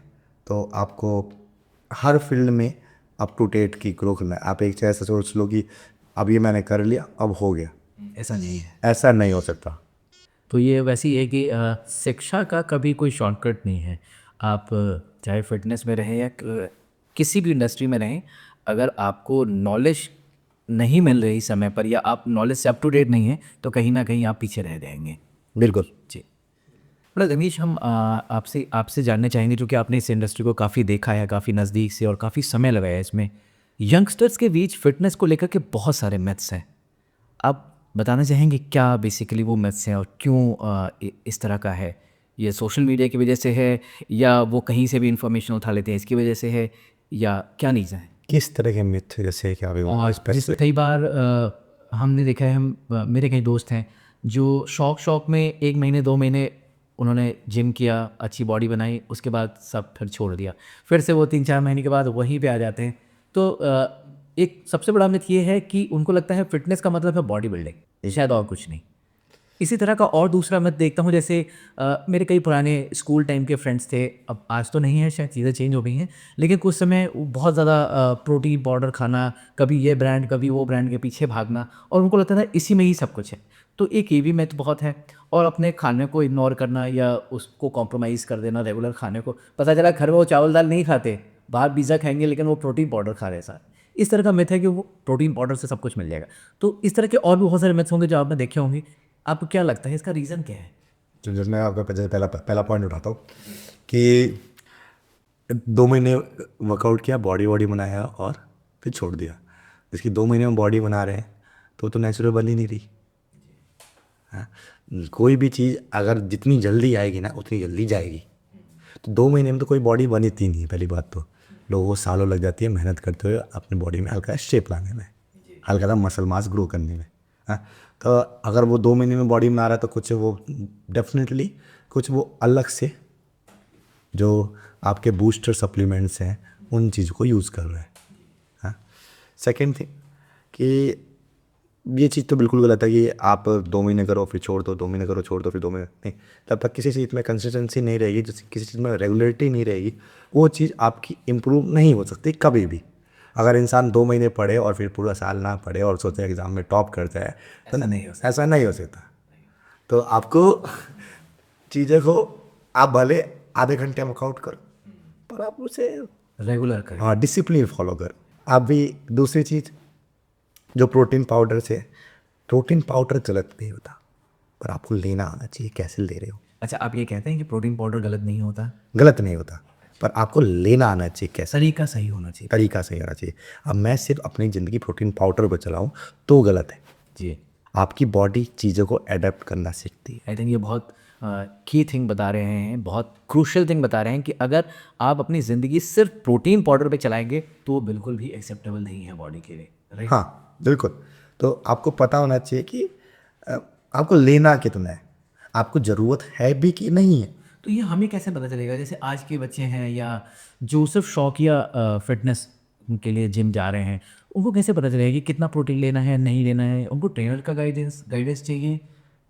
तो आपको हर फील्ड में अप टू डेट की ग्रो करना है। आप एक ऐसा सोच लो कि अब ये मैंने कर लिया, अब हो गया, ऐसा नहीं है। ऐसा नहीं हो सकता। तो ये वैसी है कि शिक्षा का कभी कोई शॉर्टकट नहीं है। आप चाहे फिटनेस में रहें या किसी भी इंडस्ट्री में रहें, अगर आपको नॉलेज नहीं मिल रही समय पर या आप नॉलेज से अप टू डेट नहीं हैं तो कहीं ना कहीं आप पीछे रह जाएंगे। बिल्कुल। जी। बड़ा रमेश, हम आपसे आपसे जानना चाहेंगे, क्योंकि आपने इस इंडस्ट्री को काफ़ी देखा है, काफ़ी नज़दीक से और काफ़ी समय लगाया है इसमें। यंगस्टर्स के बीच फिटनेस को लेकर के बहुत सारे मिथ्स हैं। आप बताना चाहेंगे क्या बेसिकली वो मिथ्स हैं और क्यों इस तरह का है? ये सोशल मीडिया की वजह से है या वो कहीं से भी इंफॉर्मेशन उठा लेते हैं इसकी वजह से है, या क्या रीज़न है? किस तरह के मिथ, जैसे क्या भी और जिस कई बार हमने देखा है, मेरे कई दोस्त हैं जो शौक में 1 महीने 2 महीने उन्होंने जिम किया, अच्छी बॉडी बनाई, उसके बाद सब फिर छोड़ दिया, फिर से वो 3-4 महीने के बाद वहीं पे आ जाते हैं। तो एक सबसे बड़ा मिथ ये है कि उनको लगता है फिटनेस का मतलब है बॉडी बिल्डिंग, शायद और कुछ नहीं। इसी तरह का और दूसरा मैं देखता हूँ, जैसे मेरे कई पुराने स्कूल टाइम के फ्रेंड्स थे, अब आज तो नहीं है, शायद चीज़ें चेंज हो गई हैं, लेकिन कुछ समय वो बहुत ज़्यादा प्रोटीन पाउडर खाना, कभी ये ब्रांड कभी वो ब्रांड के पीछे भागना, और उनको लगता था इसी में ही सब कुछ है। तो एक ये भी मिथ बहुत है। और अपने खाने को इग्नोर करना या उसको कॉम्प्रोमाइज़ कर देना, रेगुलर खाने को, पता चला घर में वो चावल दाल नहीं खाते, बाहर पिज़्ज़ा खाएंगे लेकिन वो प्रोटीन पाउडर खा रहे हैं साथ। इस तरह का मिथ है कि वो प्रोटीन पाउडर से सब कुछ मिल जाएगा। तो इस तरह के और भी बहुत सारे मिथ्स होंगे जो आपने देखे होंगे। आपको क्या लगता है इसका रीज़न क्या है? तो जैसे मैं आपका पहला पॉइंट उठाता हूँ कि 2 महीने वर्कआउट किया, बॉडी बनाया और फिर छोड़ दिया। जिसकी 2 महीने में बॉडी बना रहे हैं तो नेचुरल बन ही नहीं रही। हाँ, कोई भी चीज़ अगर जितनी जल्दी आएगी ना उतनी जल्दी जाएगी। तो 2 महीने में तो कोई बॉडी बनती नहीं है। पहली बात तो लोगों को सालों लग जाती है मेहनत करते हुए अपनी बॉडी में हल्का शेप लाने में, हल्का सा मसल मास ग्रो करने में। हाँ, तो अगर वो 2 महीने में बॉडी बना रहा है तो कुछ वो डेफिनेटली कुछ वो अलग से जो आपके बूस्टर सप्लीमेंट्स हैं उन चीज़ों को यूज़ कर रहे हैं। हाँ, सेकेंड थिंग कि ये चीज़ तो बिल्कुल गलत है कि आप 2 महीने करो फिर छोड़ दो, 2 महीने करो छोड़ दो, फिर 2 महीने नहीं। तब तक किसी चीज़ में कंसिस्टेंसी नहीं रहेगी, किसी चीज़ में रेगुलरिटी नहीं रहेगी, वो चीज़ आपकी इम्प्रूव नहीं हो सकती कभी भी। अगर इंसान 2 महीने पढ़े और फिर पूरा साल ना पढ़े और सोचे एग्ज़ाम में टॉप करता है तो ऐसा नहीं हो सकता। तो आपको चीज़ें को आप भले आधे घंटे वर्कआउट करो पर आप उसे रेगुलर करें। हाँ डिसिप्लिन फॉलो करो। आप भी दूसरी चीज़ जो प्रोटीन पाउडर से, प्रोटीन पाउडर गलत नहीं होता पर आपको लेना आना चाहिए कैसे ले रहे हो। अच्छा, आप ये कहते हैं कि प्रोटीन पाउडर गलत नहीं होता, गलत नहीं होता पर आपको लेना आना चाहिए कैसे, तरीका सही होना चाहिए। तरीका सही होना चाहिए। अब मैं सिर्फ अपनी ज़िंदगी प्रोटीन पाउडर पर चलाऊँ तो गलत है। जी, आपकी बॉडी चीज़ों को अडेप्ट करना सीखती है। आई थिंक ये बहुत की थिंग बता रहे हैं, बहुत क्रूशल थिंग बता रहे हैं कि अगर आप अपनी ज़िंदगी सिर्फ प्रोटीन पाउडर पे चलाएंगे तो वो बिल्कुल भी एक्सेप्टेबल नहीं है बॉडी के लिए, राइट? हाँ बिल्कुल। तो आपको पता होना चाहिए कि आपको लेना कितना है, आपको ज़रूरत है भी कि नहीं है। तो ये हमें कैसे पता चलेगा? जैसे आज के बच्चे हैं या जो सिर्फ शौकिया फिटनेस के लिए जिम जा रहे हैं, उनको कैसे पता चलेगा कि कितना प्रोटीन लेना है, नहीं लेना है? उनको ट्रेनर का गाइडेंस चाहिए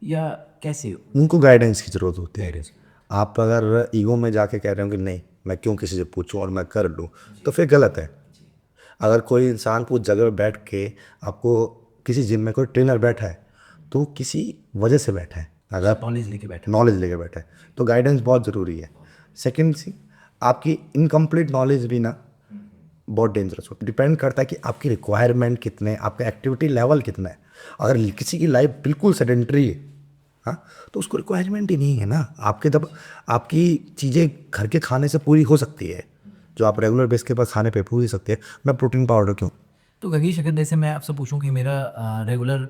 या कैसे? उनको गाइडेंस की ज़रूरत होती है। आप अगर ईगो में जाके कह रहे हो कि नहीं मैं क्यों किसी से पूछूं और मैं कर लूँ तो फिर गलत है। अगर कोई इंसान उस जगह बैठ के आपको किसी जिम में कोई ट्रेनर बैठा है तो किसी वजह से बैठा है, अगर नॉलेज लेके बैठे। नॉलेज लेके बैठा है तो गाइडेंस बहुत ज़रूरी है। सेकेंड थिंग, आपकी इनकम्प्लीट नॉलेज भी ना बहुत डेंजरस होता है। डिपेंड करता है कि आपकी रिक्वायरमेंट कितने, आपका एक्टिविटी लेवल कितना है। अगर किसी की लाइफ बिल्कुल सेडेंटरी है हाँ तो उसको रिक्वायरमेंट ही नहीं है ना। आपके जब आपकी चीज़ें घर के खाने से पूरी हो सकती है जो आप रेगुलर बेस के पास खाने पे पूरी सकते हैं, मैं प्रोटीन पाउडर क्यों। तो गगीश, अगर जैसे मैं आपसे पूछूं कि मेरा रेगुलर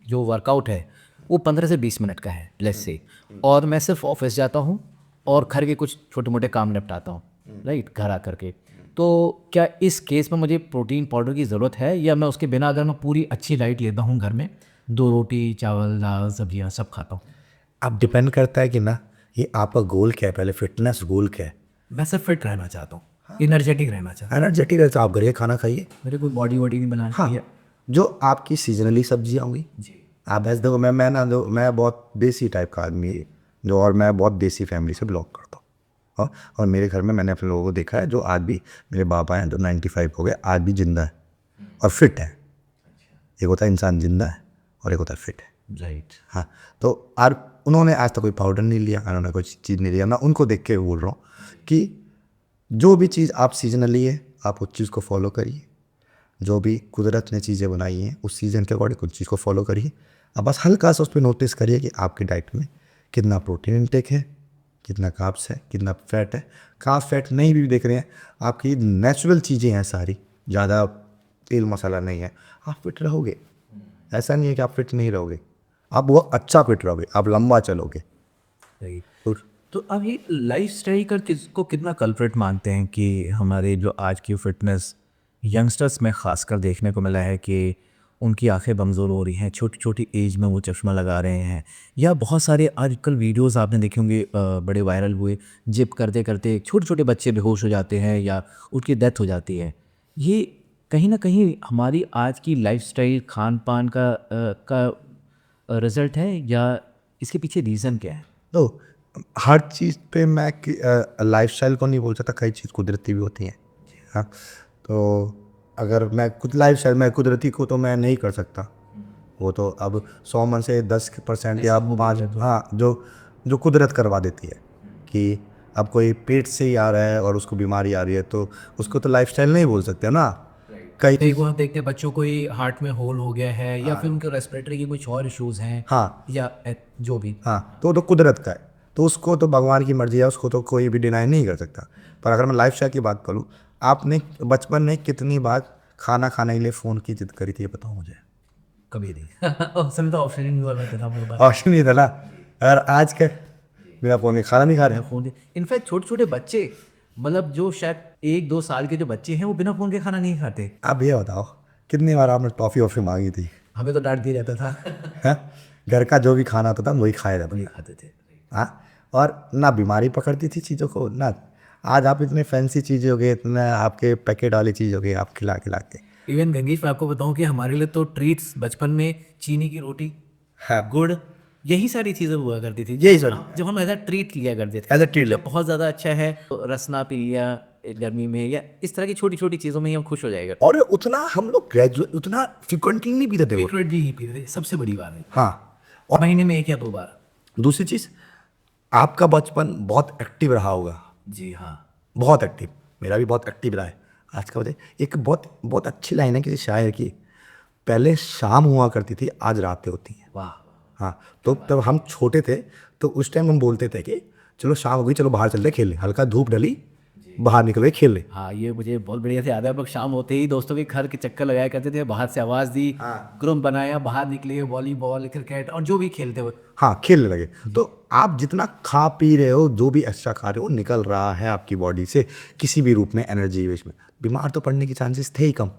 जो वर्कआउट है वो 15 से 20 मिनट का है लेट्स से, और मैं सिर्फ ऑफिस जाता हूँ और घर के कुछ छोटे मोटे काम निपटाता हूँ, राइट, घर आ करके, तो क्या इस केस में मुझे प्रोटीन पाउडर की ज़रूरत है या मैं उसके बिना, अगर मैं पूरी अच्छी डाइट लेता हूँ, घर में 2 रोटी चावल दाल सब्जियाँ सब खाता हूँ? अब डिपेंड करता है कि ना ये आपका गोल क्या है, पहले फिटनेस गोल क्या है। मैं सिर्फ फिट रहना चाहता हूँ, एनर्जेटिक रहना चाहता एनर्जेटिक रहता है आप घर के खाना खाइए। हूँ, मेरे कोई बॉडी वॉडी नहीं बनानी। हाँ, जो आपकी सीजनली सब्जियाँ होंगी जी, आप ऐसे देखो, मैं बहुत देसी टाइप का आदमी है जो, और मैं बहुत देसी फैमिली से बिलोंग करता हूँ। और मेरे घर में मैंने अपने लोगों को देखा है जो आज भी, मेरे बाबा हैं जो 95 हो गए, आज भी जिंदा है और फिट है। एक होता है इंसान जिंदा है और एक होता है फिट है, राइट। हाँ। तो और उन्होंने आज तक कोई पाउडर नहीं लिया, उन्होंने कोई चीज़ नहीं लिया। मैं उनको देख के बोल रहा हूँ कि जो भी चीज़ आप सीजनली है आप उस चीज़ को फॉलो करिए। जो भी कुदरत ने चीज़ें बनाई हैं उस सीज़न के अकॉर्डिंग उस चीज़ को फॉलो करिए। अब बस हल्का सा उस पर नोटिस करिए कि आपकी डाइट में कितना प्रोटीन इंटेक है, कितना कार्ब्स है, कितना फैट है। कार्ब फैट नहीं भी देख रहे हैं, आपकी नेचुरल चीज़ें हैं सारी, ज़्यादा तेल मसाला नहीं है, आप फिट रहोगे। ऐसा नहीं है कि आप फिट नहीं रहोगे, आप वो अच्छा फिट रहोगे, आप लंबा चलोगे। राइट। तो अब ये लाइफ स्टाइल का किसको कितना कल्प्रिट मानते हैं कि हमारे जो आज की फिटनेस यंगस्टर्स में ख़ासकर देखने को मिला है कि उनकी आंखें कमज़ोर हो रही हैं, छोटी छोटी एज में वो चश्मा लगा रहे हैं, या बहुत सारे आजकल वीडियोस आपने देखे होंगे बड़े वायरल हुए, जिप करते करते छोटे छोटे बच्चे बेहोश हो जाते हैं या उनकी डेथ हो जाती है। ये कहीं ना कहीं हमारी आज की लाइफस्टाइल खान पान का रिज़ल्ट है, या इसके पीछे रीज़न क्या है? तो हर चीज़ पे मैं लाइफस्टाइल को नहीं बोल सकता, कई चीज़ कुदरती भी होती हैं। हाँ, तो अगर मैं खुद लाइफस्टाइल मैं कुदरती को तो मैं नहीं कर सकता, वो तो अब 100 में से 10% या 5, हाँ, जो जो कुदरत करवा देती है कि अब कोई पेट से ही आ रहा है और उसको बीमारी आ रही है, तो उसको तो लाइफस्टाइल नहीं बोल सकते ना। कई एक वो आप देखते हैं बच्चों को ही हार्ट में होल हो गया है या फिर उनके रेस्पिरेटरी के कुछ और इश्यूज हैं, हाँ या जो भी। हाँ, तो वो तो कुदरत का है, तो उसको तो भगवान की मर्जी है, उसको तो कोई भी डिनाई नहीं कर सकता। पर अगर मैं लाइफस्टाइल की बात करूँ, आपने बचपन में कितनी बार खाना खाने के लिए फ़ोन की जिद करी थी, ये बताओ मुझे। कभी नहीं उस समय तो ऑप्शन ही नहीं हुआ करता था मेरे पास। ऑप्शन नहीं था ना। अगर आज के बिना फ़ोन के खाना नहीं खा रहे हैं। फोन इनफैक्ट छोटे छोटे बच्चे, मतलब जो शायद 1-2 साल के जो बच्चे हैं वो बिना फोन के खाना नहीं खाते। आप ये बताओ कितनी बार आपने टॉफ़ी वॉफ़ी मांगी थी? हमें तो डांट दिया जाता था। हैं? घर का जो भी खाना होता था वही खाया जाता था। खाते थे। हाँ, और ना बीमारी पकड़ती थी चीज़ों को ना। आज आप इतने फैंसी चीज़ें हो गए, इतना आपके पैकेट वाली चीज़ हो गई, आप खिला खिला के। इवन गंगेश, मैं आपको बताऊं कि हमारे लिए तो ट्रीट्स बचपन में चीनी की रोटी, हाँ, गुड़, यही सारी चीज़ें हुआ करती थी। यही सर जब हम एज अ ट्रीट लिया करते थे, एज अ ट्रीट। जब बहुत ज़्यादा अच्छा है तो रसना पी लिया गर्मी में, या इस तरह की छोटी छोटी चीज़ों में ही हम खुश हो जाएगा। और उतना हम लोग ग्रेजुएट उतना फ्रिक्वेंटली नहीं पीते थे वो। फ्रीक्वेंटली ही पीते थे, सबसे बड़ी बात है। हाँ, और महीने में 1 या 2 बार। दूसरी चीज़, आपका बचपन बहुत एक्टिव रहा होगा, जी हाँ। बहुत एक्टिव। मेरा भी बहुत एक्टिव रहा है। आज का बताइए, एक बहुत बहुत अच्छी लाइन है किसी शायर की, पहले शाम हुआ करती थी, आज रातें होती हैं। वाह। हाँ, तो तब हम छोटे थे तो उस टाइम हम बोलते थे कि चलो शाम हो गई, चलो बाहर चलते खेलने, हल्का धूप ढली, बाहर निकल गए खेलने। हाँ, ये मुझे बहुत बढ़िया से याद है। हम लोग शाम होते ही दोस्तों के घर के चक्कर लगाया करते थे, बाहर से आवाज़ दी, ग्रुप बनाया, बाहर निकले, वॉलीबॉल, क्रिकेट और जो भी खेलते हुए। हाँ, खेलने लगे। तो आप जितना खा पी रहे हो, जो भी एक्स्ट्रा खा रहे हो, निकल रहा है आपकी बॉडी से किसी भी रूप में, एनर्जी वेस्ट में। बीमार तो पड़ने के चांसेस थे ही कम।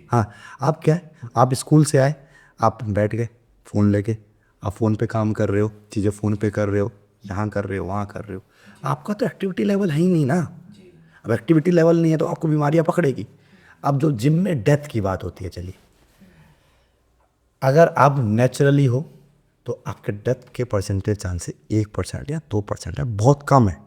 हाँ, आप क्या है, आप स्कूल से आए, आप बैठ गए फ़ोन लेके, आप फ़ोन पे काम कर रहे हो, चीज़ें फ़ोन पे कर रहे हो, यहाँ कर रहे हो, वहाँ कर रहे हो। आपका तो एक्टिविटी लेवल है ही नहीं ना। अब एक्टिविटी लेवल नहीं है तो आपको बीमारियाँ पकड़ेगी। अब जो जिम में डेथ की बात होती है, चलिए, अगर आप नेचुरली हो तो आपके डेथ के परसेंटेज चांसेस 1% या 2% है, बहुत कम है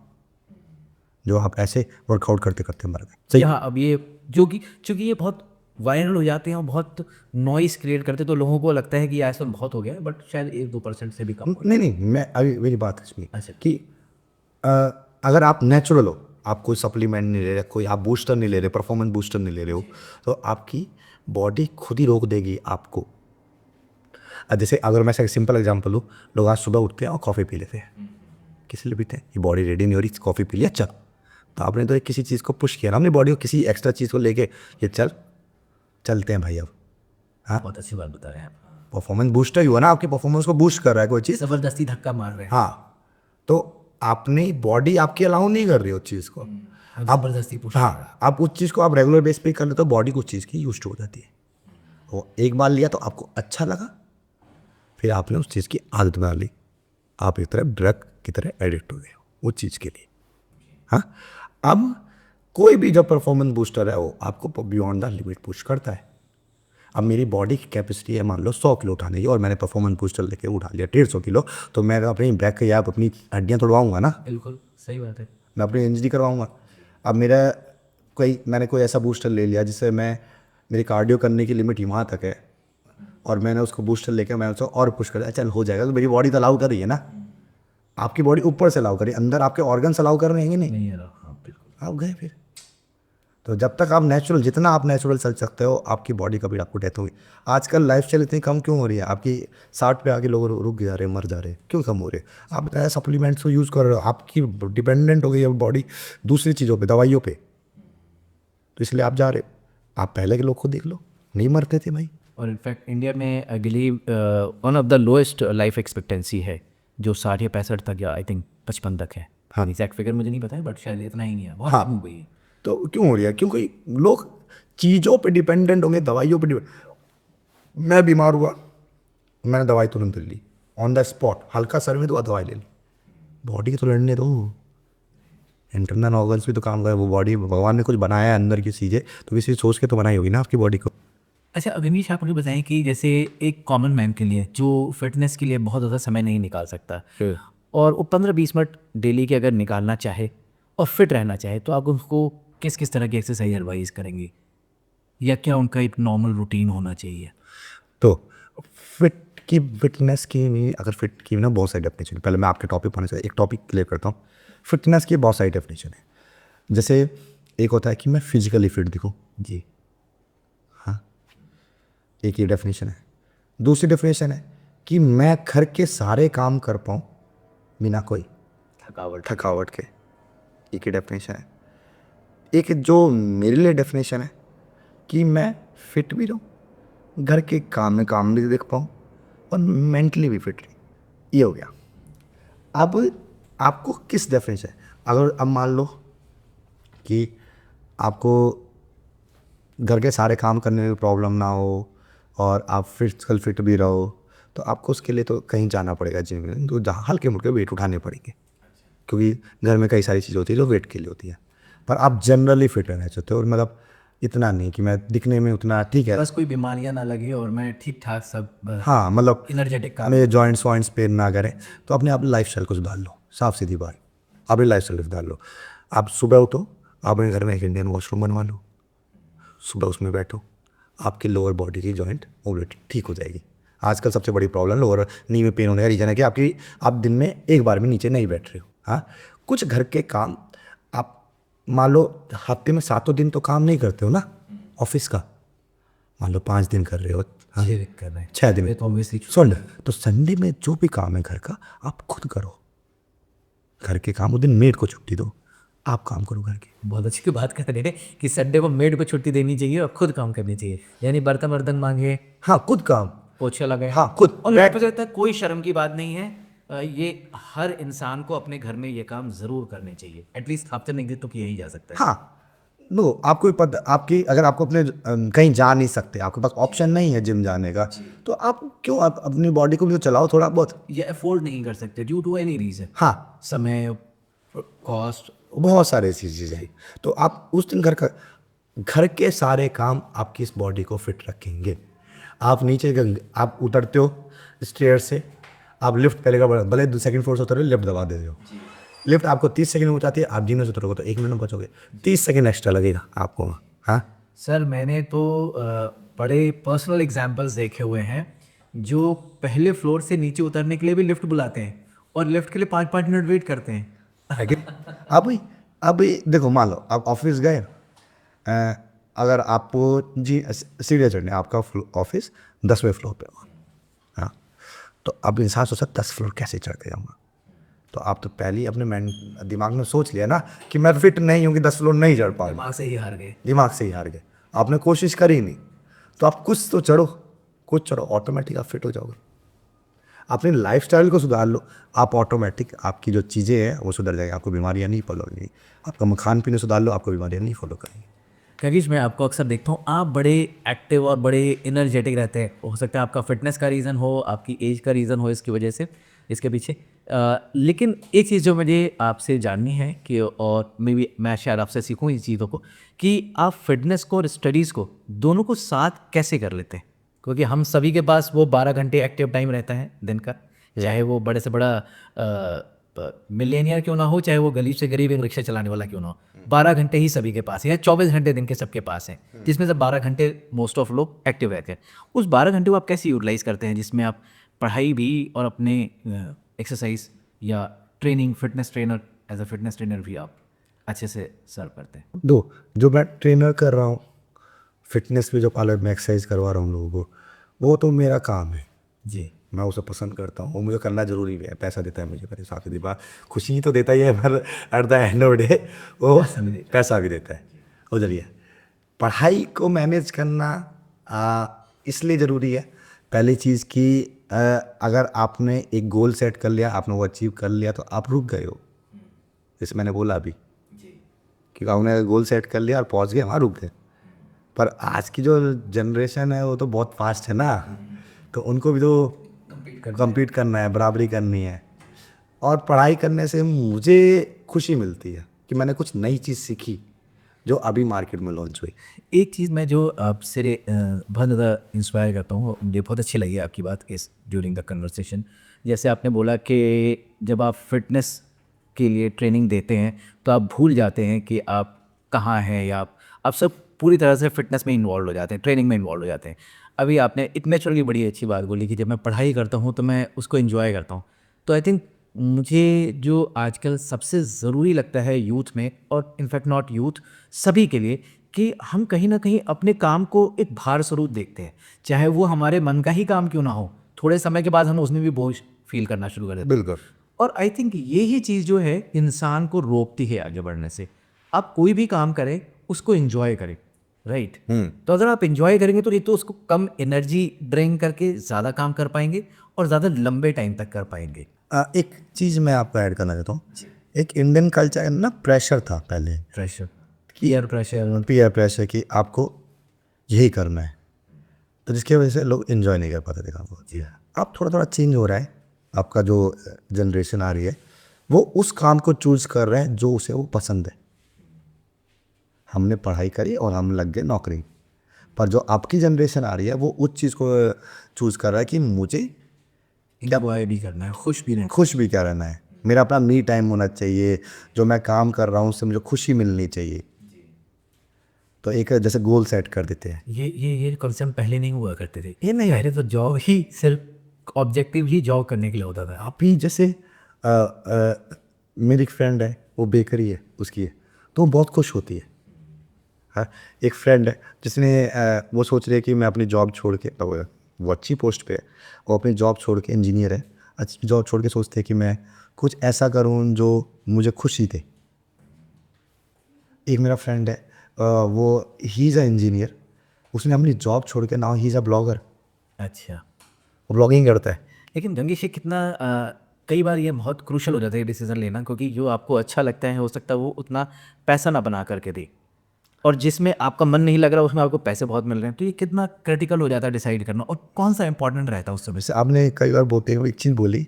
जो आप ऐसे वर्कआउट करते करते मर गए। सही। हाँ, अब ये जो कि चूँकि ये बहुत वायरल हो जाते हैं और बहुत नॉइस क्रिएट करते हैं, तो लोगों को लगता है कि आजकल बहुत हो गया है, बट शायद 1-2% से भी कम हो। नहीं नहीं, मैं अभी मेरी बात इसमें अच्छा। कि अ, अगर आप नेचुरल हो, आप कोई सप्लीमेंट नहीं ले रहे, कोई आप बूस्टर नहीं ले रहे, परफॉर्मेंस बूस्टर नहीं ले रहे हो, तो आपकी बॉडी खुद ही रोक देगी आपको। जैसे अगर मैं सिंपल एग्जांपल लूँ, लोग आज सुबह उठते हैं और कॉफ़ी पी लेते हैं, किस लिए पीते हैं? ये बॉडी रेडी नहीं हो रही, कॉफ़ी पी लिया, चल। तो आपने तो एक किसी चीज़ को पुश किया ना, अपनी बॉडी को किसी एक्स्ट्रा चीज़ को लेके, ये चल, चलते हैं भाई अब। हाँ, बहुत अच्छी बात बता रहे हैं आप। परफॉर्मेंस बूस्टर ही हुआ ना, आपके परफॉर्मेंस को बूस्ट कर रहा है कोई चीज़। ज़बरदस्ती धक्का मार रहे हैं। हाँ, तो आपने बॉडी आपकी अलाउ नहीं कर रही उस चीज़ को, आप ज़बरदस्ती पुश। हाँ, आप उस चीज़ को आप रेगुलर बेस पे कर लेते हो, बॉडी कुछ चीज़ की यूज्ड हो जाती है। वो एक बार लिया तो आपको अच्छा लगा, फिर आपने उस चीज़ की आदत बना ली, आप एक तरह ड्रग की तरह एडिक्ट हो गए वो चीज़ के लिए। हाँ, अब कोई भी जो परफॉर्मेंस बूस्टर है वो आपको बियॉन्ड द लिमिट पुश करता है। अब मेरी बॉडी की कैपेसिटी है मान लो 100 किलो उठाने की, और मैंने परफॉर्मेंस बूस्टर लेके उठा लिया 150 किलो, तो मैं अपनी बैक या अपनी हड्डियाँ तोड़वाऊंगा ना, बिल्कुल सही बात है। मैं अपनी इंजरी करवाऊंगा। अब मैंने कोई ऐसा बूस्टर ले लिया जिससे मेरी कार्डियो करने की लिमिट वहाँ तक है, और मैंने उसको बूस्टर लेकर मैं उसको और पुश कर दिया, चल हो जाएगा, तो मेरी बॉडी तो अलाउ कर रही है ना। आपकी बॉडी ऊपर से अलाउ कर रही है, अंदर आपके ऑर्गन्स अलाउ कर रहे हैं कि नहीं? नहीं है। हाँ बिल्कुल। आप गए फिर। तो जब तक आप नेचुरल, जितना आप नेचुरल चल सकते हो, आपकी बॉडी कभी आपको डेथ होगी। आजकल लाइफस्टाइल इतनी कम क्यों हो रही है? आपकी 60 पे आके लोग रुक जा रहे हैं, मर जा रहे हैं, क्यों कम हो रहे हैं? आप बताया सप्लीमेंट्स को यूज़ कर रहे हो, आपकी डिपेंडेंट हो गई है बॉडी दूसरी चीज़ों पे, दवाइयों पे, तो इसलिए आप जा रहे हो। आप पहले के लोग को देख लो, नहीं मरते थे भाई। और इनफैक्ट इंडिया में I believe one of the lowest life expectancy है, जो 60 या 65 तक, या आई थिंक 55 तक है। हाँ, एग्जैक्ट फिगर मुझे नहीं पता है, बट शायद इतना ही नहीं है, बहुत हाँ। कम हो गई है। तो क्यों हो रही है? क्योंकि लोग चीज़ों पे डिपेंडेंट होंगे, दवाइयों पे मैं बीमार हुआ, मैंने दवाई तुरंत ले ली, ऑन द स्पॉट, हल्का सर में तो दवाई ले ली। बॉडी तो लड़ने दो, इंटरनल ऑर्गन्स भी तो काम करे। वो बॉडी भगवान ने कुछ बनाया है अंदर की चीज़ें, तो किसी सोच के तो बनाई होगी ना आपकी बॉडी को। अच्छा अवनीश, आप मुझे बताएं कि जैसे एक कॉमन मैन के लिए जो फिटनेस के लिए बहुत ज़्यादा समय नहीं निकाल सकता और वो 15-20 मिनट डेली के अगर निकालना चाहे और फिट रहना चाहे, तो आप उसको किस किस तरह की एक्सरसाइज एडवाइस करेंगे, या क्या उनका एक नॉर्मल रूटीन होना चाहिए? तो फिटनेस की अगर फिट की ना बहुत सारी डेफिनेशन है। पहले मैं आपके टॉपिक पर एक टॉपिक क्लियर करता हूँ। फिटनेस की बहुत सारी डेफिनेशन है। जैसे एक होता है कि मैं फिजिकली फिट दिखूँ, जी, एक ये डेफिनेशन है। दूसरी डेफिनेशन है कि मैं घर के सारे काम कर पाऊँ बिना कोई थकावट के, एक ही डेफिनेशन है। एक जो मेरे लिए डेफिनेशन है कि मैं फिट भी रहूँ, घर के काम में काम भी देख पाऊँ और मेंटली भी फिट रही। ये हो गया। अब आपको किस डेफिनेशन है, अगर अब मान लो कि आपको घर के सारे काम करने में प्रॉब्लम ना हो और आप फिजिकल फिट भी रहो, तो आपको उसके लिए तो कहीं जाना पड़ेगा जिम में, तो जहाँ हल्के मुल्के वेट उठाने पड़ेंगे, क्योंकि घर में कई सारी चीज़ें होती है जो वेट के लिए होती है। पर आप जनरली फिट रहना चाहते हो, और मतलब इतना नहीं कि मैं दिखने में उतना ठीक है, बस कोई बीमारियां ना लगे और मैं ठीक ठाक सब हाँ मतलब एनर्जेटिक काम। मेरे जॉइंट्स वॉइंट्स पेन ना करें, तो अपने आप लाइफ स्टाइल को सुधार लो। साफ सीधी बात, अपनी लाइफ स्टाइल सुधार लो। आप सुबह उठो, अपने घर में एक इंडियन वॉशरूम बनवा लो, सुबह उसमें बैठो, आपकी लोअर बॉडी की जॉइंट मोबिलिटी ठीक हो जाएगी। आजकल सबसे बड़ी प्रॉब्लम लोअर नी में पेन होने का रीज़न है कि आप दिन में एक बार भी नीचे नहीं बैठ रहे हो। हाँ, कुछ घर के काम आप मान लो हफ्ते में 7 दिन तो काम नहीं करते हो ना ऑफिस का, मान लो 5 दिन कर रहे हो, हाँ, 6 दिन कर रहे हैं, 6 दिन तो ऑब्वियसली सुन, तो संडे में जो भी काम है घर का आप खुद करो। घर के काम उस दिन मेड को छुट्टी दो, आप काम करो घर की। बहुत अच्छी की बात कर रहे थे कि संडे को मेड को छुट्टी देनी चाहिए और खुद काम करनी चाहिए, यानी बर्तन वर्तन मांगे, हाँ खुद काम, पोछा लगाए, हाँ खुद और मेरे को लगता है कोई शर्म की बात नहीं है। ये हर इंसान को अपने घर में ये काम जरूर करने चाहिए, एटलीस्ट हफ्ते में एक दिन तो किया ही जा सकता है। हाँ नो, आपको भी पता, आपकी अगर आपको अपने कहीं जा नहीं सकते, आपके पास ऑप्शन नहीं है जिम जाने का, तो आप क्यों आप अपनी बॉडी को भी तो चलाओ थोड़ा बहुत। ये अफोर्ड नहीं कर सकते ड्यू टू एनी रीजन, हाँ, समय, कॉस्ट। बहुत सारे ऐसी चीज़ें हैं। तो आप उस दिन घर के सारे काम आपकी इस बॉडी को फिट रखेंगे। आप आप उतरते हो स्टेयर से, आप लिफ्ट पहले का भले सेकंड फ्लोर से उतर रहे हो, लिफ्ट दबा देते हो, लिफ्ट आपको 30 सेकंड में पहुंचाती है, आप जीने से उतरोगे तो 1 मिनट में पहुंचोगे, 30 सेकंड एक्स्ट्रा लगेगा आपको। हाँ सर मैंने तो बड़े पर्सनल एग्जाम्पल्स देखे हुए हैं जो पहले फ्लोर से नीचे उतरने के लिए भी लिफ्ट बुलाते हैं और लिफ्ट के लिए 5-5 मिनट वेट करते हैं। लेकिन अभी देखो, मान लो आप ऑफिस गए, अगर आपको जी सीढ़ियाँ चढ़ने, आपका ऑफिस 10वें फ्लोर पे हो, हाँ, तो अब इंसान सोचा 10 फ्लोर कैसे चढ़ के जाऊँगा, तो आप तो पहले ही अपने दिमाग में सोच लिया ना कि मैं फिट नहीं हूँ कि 10 फ्लोर नहीं चढ़ पाऊंगा, दिमाग से ही हार गए। दिमाग से ही हार गए, आपने कोशिश करी नहीं। तो आप कुछ तो चढ़ो, कुछ चढ़ो, ऑटोमेटिक आप फिट हो जाओगे। अपनी लाइफस्टाइल को सुधार लो, आप ऑटोमेटिक आपकी जो चीज़ें हैं वो सुधर जाएगी, आपको बीमारियाँ नहीं फॉलो होंगी। आपका खान पीने सुधार लो, आपको बीमारियाँ नहीं फॉलो करेंगी। कगिश, मैं आपको अक्सर देखता हूँ आप बड़े एक्टिव और बड़े एनर्जेटिक रहते हैं। हो सकता है आपका फिटनेस का रीज़न हो, आपकी एज का रीज़न हो इसकी वजह से, इसके पीछे। लेकिन एक चीज़ जो मुझे आपसे जाननी है कि, और मैं शायद आपसे सीखूँ इस चीज़ों को, कि आप फिटनेस को और स्टडीज़ को दोनों को साथ कैसे कर लेते हैं? क्योंकि हम सभी के पास वो 12 घंटे एक्टिव टाइम रहता है दिन का, चाहे वो बड़े से बड़ा मिलेनियर क्यों ना हो, चाहे वो गरीब से गरीब एक रिक्शा चलाने वाला क्यों ना हो, 12 घंटे ही सभी के पास है, या 24 घंटे दिन के सबके पास हैं, जिसमें से 12 घंटे मोस्ट ऑफ लोग एक्टिव रहते हैं। उस 12 घंटे को आप कैसे यूटिलाइज करते हैं जिसमें आप पढ़ाई भी और अपने एक्सरसाइज या training, fitness trainer, as a fitness trainer भी आप अच्छे से सर्व करते हैं? जो मैं ट्रेनर कर रहा हूँ, फिटनेस पे जो पार्लर में एक्सरसाइज करवा रहा हूँ लोगों को, वो तो मेरा काम है जी, मैं उसे पसंद करता हूँ, वो मुझे करना जरूरी भी है, पैसा देता है मुझे, मेरे साथ ही बात खुशी तो देता ही है, पर at the end of day वो पैसा भी देता है। वो जरिए पढ़ाई को मैनेज करना इसलिए ज़रूरी है, पहली चीज़ कि अगर आपने एक गोल सेट कर लिया, आपने वो अचीव कर लिया, तो आप रुक गए हो, जैसे मैंने बोला अभी कि आपने गोल सेट कर लिया और पहुँच गए, वहाँ रुक गए। पर आज की जो जनरेशन है वो तो बहुत फास्ट है ना, तो उनको भी तो compete करना है, बराबरी करनी है। और पढ़ाई करने से मुझे खुशी मिलती है कि मैंने कुछ नई चीज़ सीखी जो अभी मार्केट में लॉन्च हुई। एक चीज़ मैं जो आपसे बहुत ज़्यादा इंस्पायर करता हूँ, मुझे बहुत अच्छी लगी आपकी बात इस ड्यूरिंग द कन्वर्सेशन। जैसे आपने बोला कि जब आप फिटनेस के लिए ट्रेनिंग देते हैं तो आप भूल जाते हैं कि आप कहाँ हैं, या आप सब पूरी तरह से फिटनेस में इन्वॉल्व हो जाते हैं, ट्रेनिंग में इन्वॉल्व हो जाते हैं। अभी आपने नेचुरली बड़ी अच्छी बात बोली कि जब मैं पढ़ाई करता हूँ तो मैं उसको इन्जॉय करता हूँ। तो आई थिंक मुझे जो आजकल सबसे ज़रूरी लगता है यूथ में, और इनफैक्ट नॉट यूथ, सभी के लिए, कि हम कहीं ना कहीं अपने काम को एक भार स्वरूप देखते हैं, चाहे वो हमारे मन का ही काम क्यों ना हो। थोड़े समय के बाद हम उसमें भी बोझ फील करना शुरू कर देते हैं। बिल्कुल। और आई थिंक यही चीज़ जो है इंसान को रोकती है आगे बढ़ने से। आप कोई भी काम करें उसको इन्जॉय करें, राइट। तो अगर आप इन्जॉय करेंगे तो ये तो उसको कम एनर्जी ड्रेन करके ज़्यादा काम कर पाएंगे और ज़्यादा लंबे टाइम तक कर पाएंगे। एक चीज़ मैं आपको ऐड करना चाहता हूँ। एक इंडियन कल्चर में ना प्रेशर था पहले, pressure, peer pressure. Peer pressure कि आपको यही करना है, तो जिसकी वजह से लोग इन्जॉय नहीं कर पाते थे काम को। जी। अब थोड़ा थोड़ा चेंज हो रहा है, आपका जो जनरेशन आ रही है वो उस काम को चूज़ कर रहे हैं जो उसे वो पसंद है। हमने पढ़ाई करी और हम लग गए नौकरी, पर जो आपकी जनरेशन आ रही है वो उस चीज़ को चूज़ कर रहा है कि मुझे एंजॉय भी करना है, खुश भी रहना खुश भी क्या रहना है, मेरा अपना मी टाइम होना चाहिए, जो मैं काम कर रहा हूँ उससे मुझे खुशी मिलनी चाहिए। तो एक जैसे गोल सेट कर देते हैं। है। ये कंसेप्ट पहले नहीं हुआ करते थे। ये नहीं, पहले तो जॉब ही सिर्फ ऑब्जेक्टिव ही जॉब करने के लिए होता था। अभी जैसे मेरी एक फ्रेंड है, वो बेकरी है उसकी है, तो वो बहुत खुश होती है। हाँ, एक फ्रेंड है जिसने वो सोच रही है कि मैं अपनी जॉब छोड़ के, वो अच्छी पोस्ट पे है, वो अपनी जॉब छोड़ के, इंजीनियर है, अच्छी जॉब छोड़ के सोचते हैं कि मैं कुछ ऐसा करूँ जो मुझे खुशी दे। एक मेरा फ्रेंड है, वो ही इज़ अ इंजीनियर, उसने अपनी जॉब छोड़ के now he is a blogger, अच्छा, वो ब्लॉगिंग करता है। लेकिन गंगेश ये कितना कई बार ये बहुत क्रूशल हो जाता है डिसीजन लेना, क्योंकि जो आपको अच्छा लगता है हो सकता है वो उतना पैसा ना बना करके दे, और जिसमें आपका मन नहीं लग रहा उसमें आपको पैसे बहुत मिल रहे हैं। तो ये कितना क्रिटिकल हो जाता है डिसाइड करना, और कौन सा इंपॉर्टेंट रहता है उस समय। जैसे आपने कई बार बोलते हैं, वो एक चीज़ बोली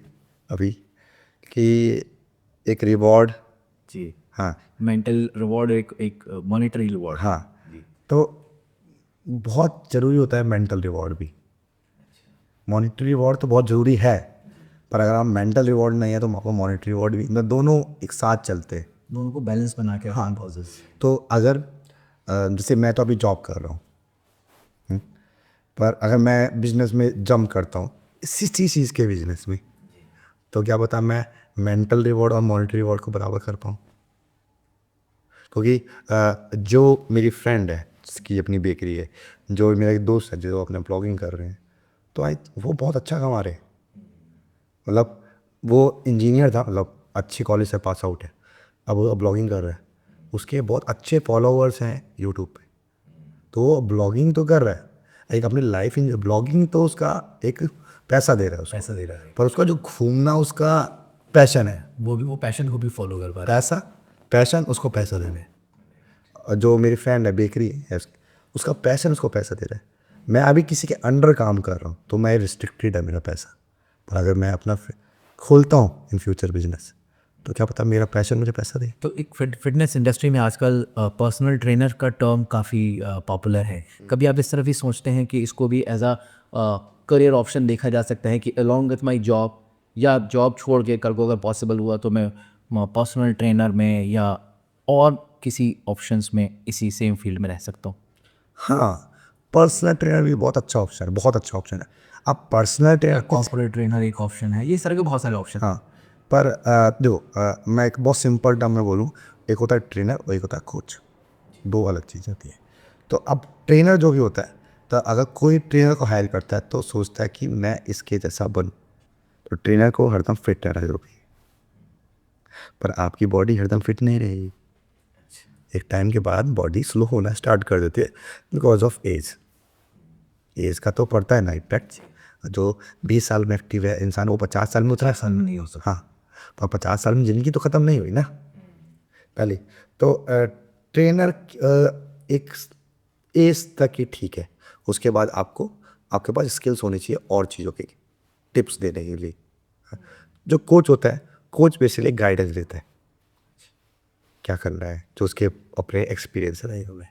अभी कि एक रिवॉर्ड। जी, हाँ मेंटल रिवॉर्ड, एक मॉनेटरी रिवॉर्ड। हाँ, तो बहुत ज़रूरी होता है मेंटल रिवॉर्ड भी। मॉनेटरी रिवॉर्ड तो बहुत ज़रूरी है, पर अगर आप मेंटल रिवॉर्ड नहीं है तो आपको मॉनेटरी रिवॉर्ड भी, मतलब दोनों एक साथ चलते हैं। दोनों को बैलेंस बना के। हाँ, तो अगर जैसे मैं तो अभी जॉब कर रहा हूँ, पर अगर मैं बिजनेस में जंप करता हूँ इसी चीज़ के बिजनेस में, तो क्या पता मैं मेंटल रिवॉर्ड और मॉनेटरी रिवॉर्ड को बराबर कर पाऊँ। क्योंकि जो मेरी फ्रेंड है जिसकी अपनी बेकरी है, जो मेरा एक दोस्त है जो अपना ब्लॉगिंग कर रहे हैं, तो वो बहुत अच्छा कमा रहे हैं। मतलब वो इंजीनियर था, मतलब अच्छी कॉलेज से पास आउट है, अब वो ब्लॉगिंग कर रहा है, उसके बहुत अच्छे फॉलोअर्स हैं यूट्यूब पे, तो वो ब्लॉगिंग तो कर रहा है, एक अपनी लाइफ इन ब्लॉगिंग तो उसका एक पैसा दे रहा है उसको, पैसा दे रहा है, पर उसका जो घूमना उसका पैशन है, वो पैशन को भी फॉलो कर पा रहा है। पैशन उसको पैसा दे रहे हैं। और जो मेरी फ्रेंड है बेकरी है, उसका पैशन उसको पैसा दे रहा है। मैं अभी किसी के अंडर काम कर रहा हूँ तो मैं रिस्ट्रिक्टेड है मेरा पैसा, पर अगर मैं अपना खोलता हूँ इन फ्यूचर बिजनेस तो क्या पता मेरा पैशन मुझे पैसा दे। तो एक फिटनेस इंडस्ट्री में आजकल पर्सनल ट्रेनर का टर्म काफ़ी पॉपुलर है। कभी आप इस तरफ ही सोचते हैं कि इसको भी एज अ करियर ऑप्शन देखा जा सकता है कि अलॉन्ग विथ माई जॉब, या जॉब छोड़ के कल को अगर पॉसिबल हुआ तो मैं पर्सनल ट्रेनर में या और किसी ऑप्शंस में इसी सेम फील्ड में रह सकता हूँ। हाँ, पर्सनल ट्रेनर भी बहुत अच्छा ऑप्शन है, बहुत अच्छा ऑप्शन है। आप पर्सनल ट्रेनर कॉर्पोरेट ट्रेनर एक ऑप्शन है, ये सारे के बहुत सारे ऑप्शन। हाँ, पर देखो मैं एक बहुत सिंपल टर्म में बोलूँ, एक होता है ट्रेनर और एक होता है कोच, दो अलग चीज़ होती है। तो अब ट्रेनर जो भी होता है, तो अगर कोई ट्रेनर को हायर करता है तो सोचता है कि मैं इसके जैसा बनूँ, तो ट्रेनर को हरदम फिट रहना जरूरी है, पर आपकी बॉडी हरदम फिट नहीं रहेगी। एक टाइम के बाद बॉडी स्लो होना स्टार्ट कर देती है बिकॉज ऑफ एज का तो पड़ता है ना इम्पैक्ट। जो 20 साल में एक्टिव है इंसान, वो 50 साल में उतना साल में नहीं हो सकता। हाँ, पर 50 साल में ज़िंदगी तो ख़त्म नहीं हुई ना पहले। तो ट्रेनर एक एज तक ही ठीक है, उसके बाद आपको आपके पास स्किल्स होनी चाहिए और चीज़ों की टिप्स देने के लिए। जो कोच होता है, कोच बेसिकली गाइडेंस देता है क्या करना है, जो उसके अपने एक्सपीरियंस रहे हुए।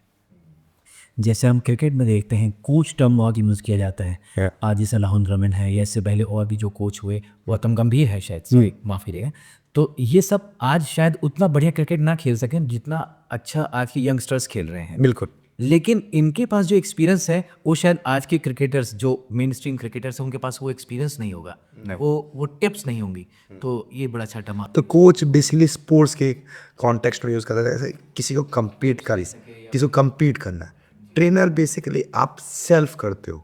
जैसे हम क्रिकेट में देखते हैं कोच टर्म बहुत यूज़ किया जाता है। Yeah. आज जैसे राहुल द्रविड़ है या इससे पहले और भी जो कोच हुए, गौतम गंभीर है शायद, सॉरी माफ़ी देगा। तो ये सब आज शायद उतना बढ़िया क्रिकेट ना खेल सकें जितना अच्छा आज के यंगस्टर्स खेल रहे हैं, बिल्कुल। लेकिन इनके पास जो एक्सपीरियंस है वो शायद आज के क्रिकेटर्स जो मेन स्ट्रीम क्रिकेटर्स हैं उनके पास वो एक्सपीरियंस नहीं होगा, वो टिप्स नहीं होंगी। तो ये बड़ा अच्छा टर्म तो कोच बेसिकली स्पोर्ट्स के कॉन्टेक्स्ट में यूज़ करता है, जैसे किसी को compete करना है। ट्रेनर बेसिकली आप सेल्फ करते हो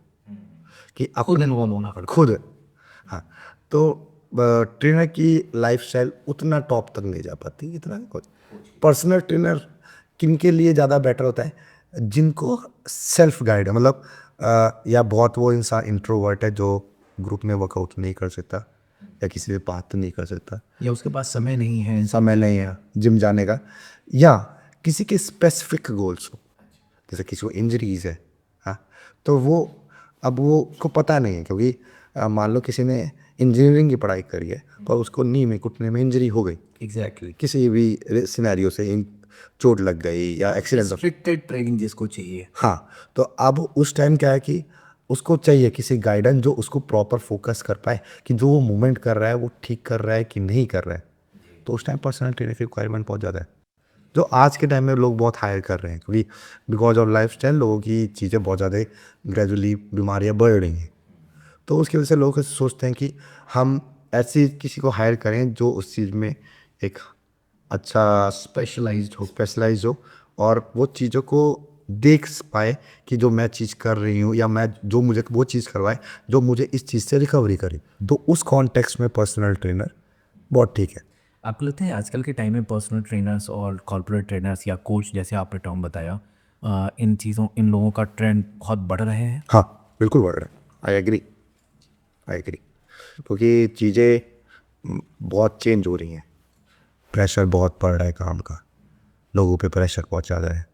कि आप खुद इन्वॉल्व होना पड़ता खुद। हाँ, तो ट्रेनर की लाइफस्टाइल उतना टॉप तक नहीं जा पाती इतना। पर्सनल ट्रेनर किन के लिए ज़्यादा बेटर होता है, जिनको सेल्फ गाइड है, मतलब या बहुत वो इंसान इंट्रोवर्ट है जो ग्रुप में वर्कआउट नहीं कर सकता या किसी से बात नहीं कर सकता, या उसके पास समय नहीं है। समय नहीं है जिम जाने का, या किसी के स्पेसिफिक गोल्स हो, जैसे किसी को इंजरीज है। हाँ, तो वो अब वो को पता नहीं है, क्योंकि मान लो किसी ने इंजीनियरिंग की पढ़ाई करी है पर उसको नी में घुटने में इंजरी हो गई, एग्जैक्टली, किसी भी सिनेरियो से चोट लग गई या एक्सीडेंट। रिस्ट्रिक्टेड ट्रेनिंग जिसको चाहिए। हाँ, तो अब उस टाइम क्या है कि उसको चाहिए किसी गाइडेंस जो उसको प्रॉपर फोकस कर पाए कि जो वो मूवमेंट कर रहा है वो ठीक कर रहा है कि नहीं कर रहा है। तो उस टाइम पर्सनल ट्रेनर की रिक्वायरमेंट बहुत ज़्यादा है, जो आज के टाइम में लोग बहुत हायर कर रहे हैं, क्योंकि बिकॉज ऑफ लाइफ स्टाइल लोगों की चीज़ें बहुत ज़्यादा ग्रेजुअली बीमारियाँ बढ़ रही हैं। तो उसकी वजह से लोग सोचते हैं कि हम ऐसी किसी को हायर करें जो उस चीज़ में एक अच्छा स्पेशलाइज्ड हो और वो चीज़ों को देख पाए कि जो मैं चीज़ कर रही हूँ या मैं जो मुझे वो चीज़ करवाए जो मुझे इस चीज़ से रिकवरी करे। तो उस कॉन्टेक्स्ट में पर्सनल ट्रेनर बहुत ठीक है। आपको लगता है आजकल के टाइम में पर्सनल ट्रेनर्स और कॉर्पोरेट ट्रेनर्स या कोच जैसे आपने टर्म बताया, इन लोगों का ट्रेंड बहुत बढ़ रहे हैं? हाँ, बिल्कुल बढ़ रहा है। आई एग्री क्योंकि चीज़ें बहुत चेंज हो रही हैं, प्रेशर बहुत पड़ रहा है काम का, लोगों पे प्रेशर बहुत ज़्यादा है।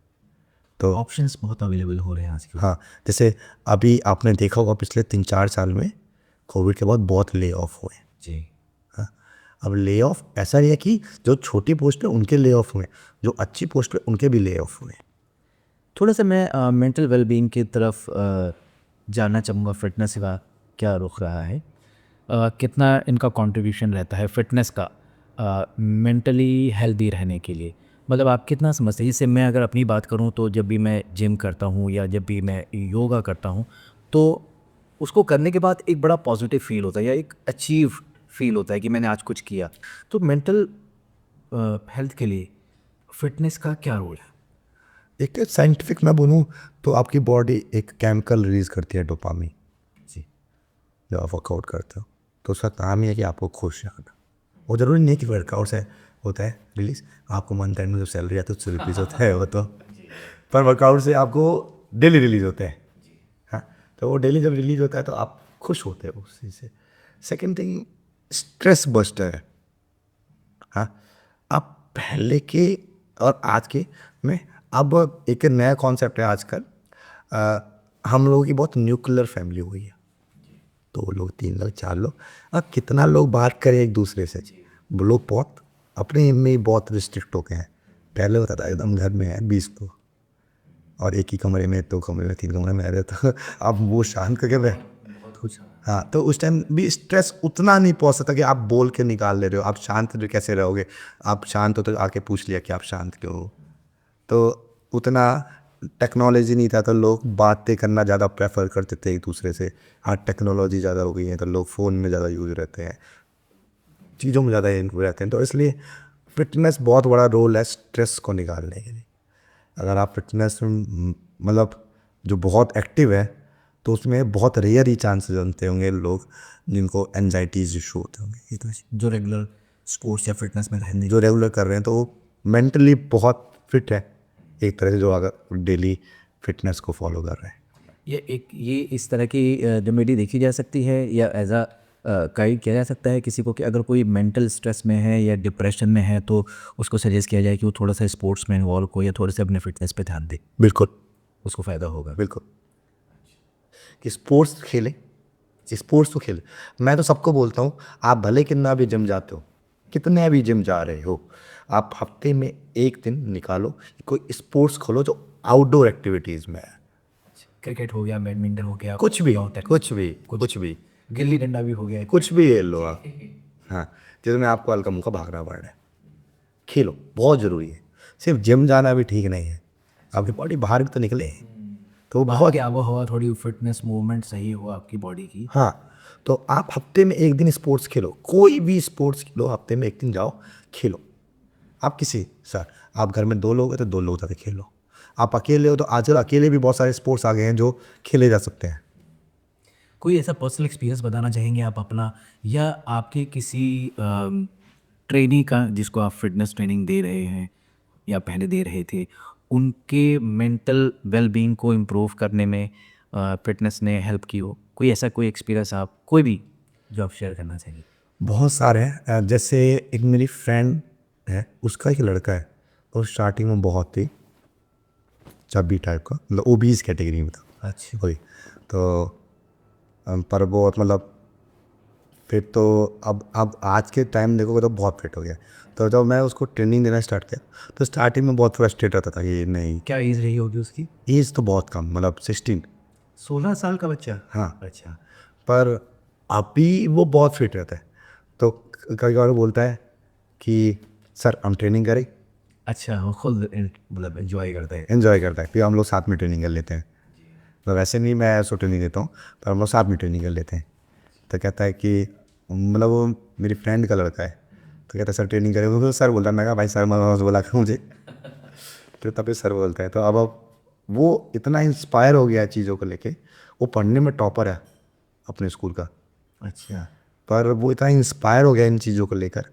तो ऑप्शंस बहुत अवेलेबल हो रहे हैं आजकल। हाँ, जैसे अभी आपने देखा होगा पिछले 3-4 साल में कोविड के बाद बहुत ले ऑफ हुए। जी। हाँ, अब ले ऑफ ऐसा नहीं है कि जो छोटी पोस्ट पे उनके ले ऑफ हुए, जो अच्छी पोस्ट पे उनके भी ले ऑफ हुए। थोड़ा सा मैं मेंटल वेलबींग की तरफ जानना चाहूँगा। फिटनेस का क्या रुख रहा है? कितना इनका कंट्रीब्यूशन रहता है फिटनेस का मेंटली हेल्दी रहने के लिए? मतलब आप कितना समझते हैं? जैसे मैं अगर अपनी बात करूँ तो जब भी मैं जिम करता हूँ या जब भी मैं योगा करता हूँ तो उसको करने के बाद एक बड़ा पॉजिटिव फील होता है या एक अचीव फील होता है कि मैंने आज कुछ किया। तो मेंटल हेल्थ के लिए फिटनेस का क्या रोल है? एक साइंटिफिक मैं बोलूँ तो आपकी बॉडी एक केमिकल रिलीज करती है, डोपामिन। जी। जब आप वर्कआउट करते हो तो उसका काम ही है कि आपको खुश रखना। वो ज़रूरी नहीं कि वर्कआउट से होता है रिलीज, आपको मंथ एंड में जब सैलरी आती है उससे रिलीज होता है वो तो, पर वर्कआउट से आपको डेली रिलीज होता है। हाँ, तो वो डेली जब रिलीज होता है तो आप खुश होते हो उस चीज़ से। सेकेंड थिंग, स्ट्रेस बस्टर है। हाँ, आप पहले के और आज के में अब एक नया कॉन्सेप्ट है आजकल। हम लोगों की बहुत न्यूक्लियर फैमिली हो गई है, 2 लोग 3 लोग 4 लोग, अब कितना लोग बात करें एक दूसरे से। वो लोग बहुत अपने में ही बहुत रिस्ट्रिक्ट हो गए हैं। पहले होता था एकदम घर में है 20 लोग और एक ही कमरे में 2 कमरे में 3 कमरे में रहते, तो अब वो शांत करके रहे कुछ। हाँ, तो उस टाइम भी स्ट्रेस उतना नहीं पहुंच सकता कि आप बोल के निकाल ले रहे हो। आप शांत कैसे रहोगे? आप शांत हो तो आके पूछ लिया कि आप शांत क्यों हो। तो उतना टेक्नोलॉजी नहीं था तो लोग बातें करना ज़्यादा प्रेफर करते थे एक दूसरे से। आज टेक्नोलॉजी ज़्यादा हो गई है तो लोग फ़ोन में ज़्यादा यूज़ रहते हैं, चीज़ों में ज़्यादा इन्वॉल्व रहते हैं। तो इसलिए फिटनेस बहुत बड़ा रोल है स्ट्रेस को निकालने के लिए। अगर आप फिटनेस मतलब जो बहुत एक्टिव है तो उसमें बहुत रेयर ही चांसेस बनते होंगे लोग जिनको एनजाइटीज इशू होते होंगे। ये तो जो रेगुलर स्पोर्ट्स या फिटनेस में रहने जो रेगुलर कर रहे हैं तो वो मेंटली बहुत फिट है एक तरह से, जो अगर डेली फिटनेस को फॉलो कर रहे हैं। ये इस तरह की रेमेडी देखी जा सकती है या एज अ गाइड किया जा सकता है किसी को कि अगर कोई मेंटल स्ट्रेस में है या डिप्रेशन में है तो उसको सजेस्ट किया जाए कि वो थोड़ा सा स्पोर्ट्स में इन्वॉल्व हो या थोड़े से अपने फिटनेस पे ध्यान दे। बिल्कुल उसको फ़ायदा होगा। बिल्कुल कि स्पोर्ट्स खेलें, स्पोर्ट्स तो खेलें। मैं तो सबको बोलता हूँ, आप भले कितना भी जिम जाते हो, कितने भी जिम जा रहे हो, आप हफ्ते में एक दिन निकालो, कोई स्पोर्ट्स खोलो जो आउटडोर एक्टिविटीज़ में है। क्रिकेट हो गया, बैडमिंटन हो गया, कुछ भी, लॉन टेनिस, कुछ भी, गिल्ली डंडा भी हो गया। कुछ भी खेल लो आप। हाँ, जिसमें आपको हल्का मुल्का भागना पड़ रहा है, खेलो, बहुत ज़रूरी है। सिर्फ जिम जाना भी ठीक नहीं है, आपकी बॉडी बाहर भी तो निकले, तो वो बाहर बहुत। की आबोहवा, थोड़ी फिटनेस मूवमेंट सही हो आपकी बॉडी की। हाँ, तो आप हफ्ते में एक दिन स्पोर्ट्स खेलो, कोई भी स्पोर्ट्स खेलो, हफ्ते में एक दिन जाओ खेलो। आप किसी सर, आप घर में 2 लोग हैं तो 2 लोग जाके खेलो। आप अकेले हो तो आजकल अकेले भी बहुत सारे स्पोर्ट्स आ गए हैं जो खेले जा सकते हैं। कोई ऐसा पर्सनल एक्सपीरियंस बताना चाहेंगे आप अपना, या आपके किसी ट्रेनी का जिसको आप फिटनेस ट्रेनिंग दे रहे हैं या पहले दे रहे थे, उनके मेंटल वेलबींग को इम्प्रूव करने में फिटनेस ने हेल्प की हो? कोई ऐसा कोई एक्सपीरियंस आप, कोई भी जो आप शेयर करना चाहेंगे? बहुत सारे हैं। जैसे एक मेरी फ्रेंड है, उसका एक लड़का है, तो स्टार्टिंग में बहुत ही चब्बी टाइप का, मतलब ओबीज कैटेगरी में था। अच्छा। वही तो पर बहुत मतलब फिर तो अब आज के टाइम देखोगे तो बहुत फिट हो गया। तो जब मैं उसको ट्रेनिंग देना स्टार्ट किया तो स्टार्टिंग में बहुत फ्रस्ट्रेट रहता था कि नहीं, क्या एज रही होगी उसकी? एज तो बहुत कम, मतलब 16। 16 साल का बच्चा? हाँ, अच्छा। पर अभी वो बहुत फिट रहता है। तो कभी कभार बोलता है कि सर हम ट्रेनिंग करें, अच्छा, वो खुद मतलब एंजॉय करते हैं। एंजॉय करता है, फिर हम लोग साथ में ट्रेनिंग कर लेते हैं। तो वैसे नहीं मैं उसको ट्रेनिंग देता हूँ, पर हम लोग साथ में ट्रेनिंग कर लेते हैं। तो कहता है कि मतलब वो मेरी फ्रेंड का लड़का है, तो कहता है सर ट्रेनिंग करें, तो सर बोलता है, मैं कहा भाई सर मैं बोला कर मुझे, तो तभी सर बोलता है। तो अब वो इतना इंस्पायर हो गया है चीज़ों को लेके, वो पढ़ने में टॉपर है अपने स्कूल का, अच्छा। पर वो इतना इंस्पायर हो गया इन चीज़ों को लेकर